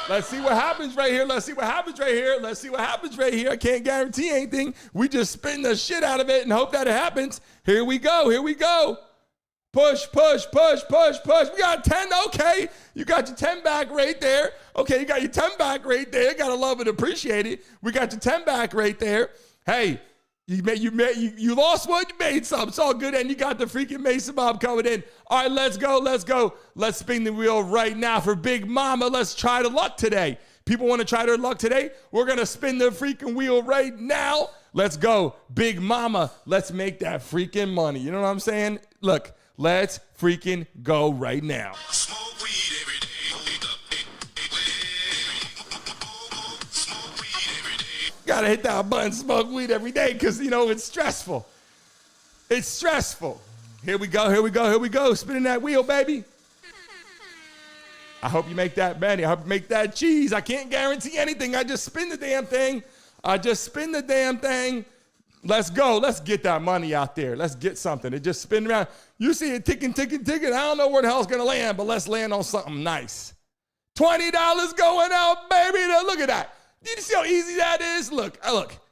Let's see what happens right here. Let's see what happens right here. Let's see what happens right here. I can't guarantee anything. We just spin the shit out of it and hope that it happens. Here we go. Here we go. Push, push, push, push, push. We got 10. Okay. You got your 10 back right there. Okay, you got your 10 back right there. Gotta love and appreciate it. We got your 10 back right there. Hey, you lost one, you made some. It's all good, and you got the freaking Mason Mob coming in. All right, let's go, let's go. Let's spin the wheel right now for Big Mama. Let's try the luck today. People want to try their luck today? We're going to spin the freaking wheel right now. Let's go. Big mama, let's make that freaking money. You know what I'm saying? Look, let's freaking go right now. Smoke weed every day. Smoke weed every day. Gotta hit that button, smoke weed every day, because, you know, it's stressful. It's stressful. Here we go, here we go, here we go. Spinning that wheel, baby. I hope you make that money. I hope you make that cheese. I can't guarantee anything. I just spin the damn thing. Let's go. Let's get that money out there. Let's get something. It just spin around. You see it ticking, ticking, ticking. I don't know where the hell it's going to land, but let's land on something nice. $20 going out, baby. Now, look at that. Did you see how easy that is? Look.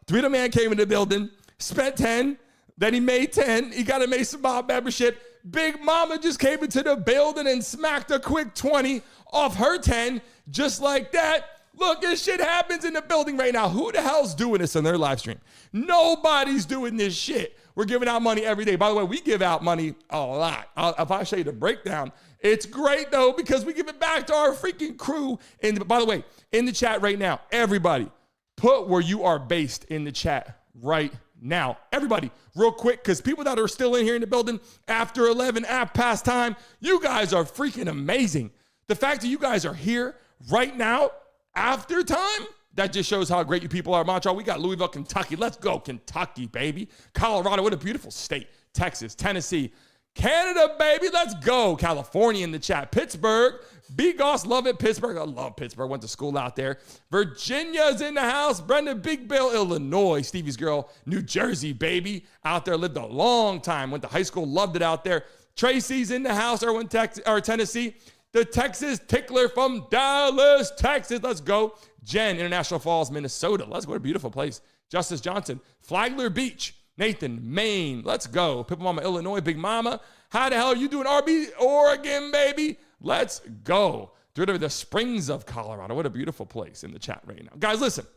Three man came in the building, spent 10, then he made 10. He got a Mason Mob membership. Big Mama just came into the building and smacked a quick 20 off her 10, just like that. Look, this shit happens in the building right now. Who the hell's doing this on their live stream? Nobody's doing this shit. We're giving out money every day. By the way, we give out money a lot. If I show you the breakdown, it's great, though, because we give it back to our freaking crew. And by the way, in the chat right now, everybody, put where you are based in the chat right now. Everybody, real quick, because people that are still in here in the building after 11, past time, you guys are freaking amazing. The fact that you guys are here right now after time, that just shows how great you people are. Montreal, we got Louisville, Kentucky. Let's go, Kentucky, baby. Colorado, what a beautiful state. Texas, Tennessee, Canada, baby. Let's go. California in the chat. Pittsburgh, B-Goss, love it. Pittsburgh, I love Pittsburgh. Went to school out there. Virginia's in the house. Brenda, Big Bill, Illinois. Stevie's girl, New Jersey, baby. Out there, lived a long time. Went to high school, loved it out there. Tracy's in the house, Irwin, Tennessee. The Texas Tickler from Dallas, Texas. Let's go. Jen, International Falls, Minnesota. Let's go. What a beautiful place. Justice Johnson, Flagler Beach. Nathan, Maine. Let's go. Pippa Mama, Illinois. Big Mama. How the hell are you doing? RB, Oregon, baby. Let's go. The Springs of Colorado. What a beautiful place in the chat right now. Guys, listen.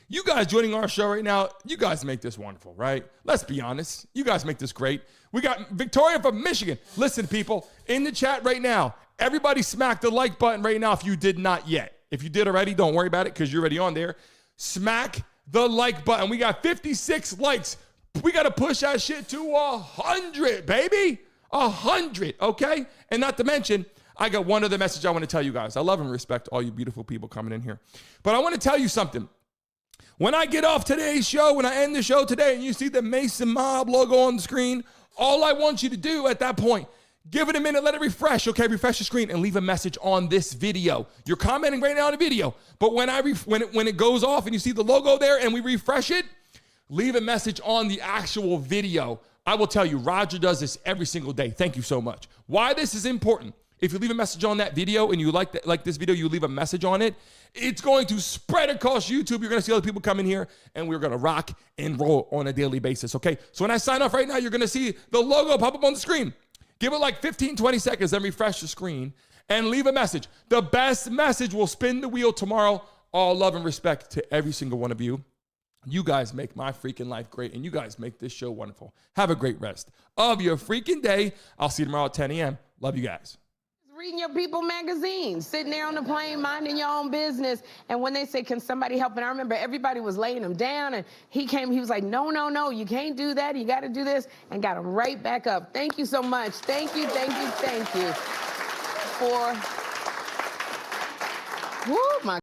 You guys joining our show right now, you guys make this wonderful, right? Let's be honest. You guys make this great. We got Victoria from Michigan. Listen, people, in the chat right now, everybody smack the like button right now if you did not yet. If you did already, don't worry about it because you're already on there. Smack the like button. We got 56 likes. We got to push that shit to 100, baby. 100, okay? And not to mention, I got one other message I want to tell you guys. I love and respect all you beautiful people coming in here. But I want to tell you something. When I get off today's show, when I end the show today, and you see the Mason Mob logo on the screen, all I want you to do at that point, give it a minute, let it refresh, okay? Refresh the screen and leave a message on this video. You're commenting right now on the video, but when it goes off and you see the logo there and we refresh it, leave a message on the actual video. I will tell you, Roger does this every single day. Thank you so much. Why this is important. If you leave a message on that video and you like this video, you leave a message on it, it's going to spread across YouTube. You're going to see other people come in here, and we're going to rock and roll on a daily basis, okay? So when I sign off right now, you're going to see the logo pop up on the screen. Give it like 15, 20 seconds, then refresh the screen and leave a message. The best message will spin the wheel tomorrow. All love and respect to every single one of you. You guys make my freaking life great, and you guys make this show wonderful. Have a great rest of your freaking day. I'll see you tomorrow at 10 a.m. Love you guys. Reading your People magazine, sitting there on the plane, minding your own business. And when they say, can somebody help? And I remember everybody was laying him down, and he was like, no, no, no, you can't do that. You got to do this, and got him right back up. Thank you so much. Thank you, thank you, thank you for, woo, my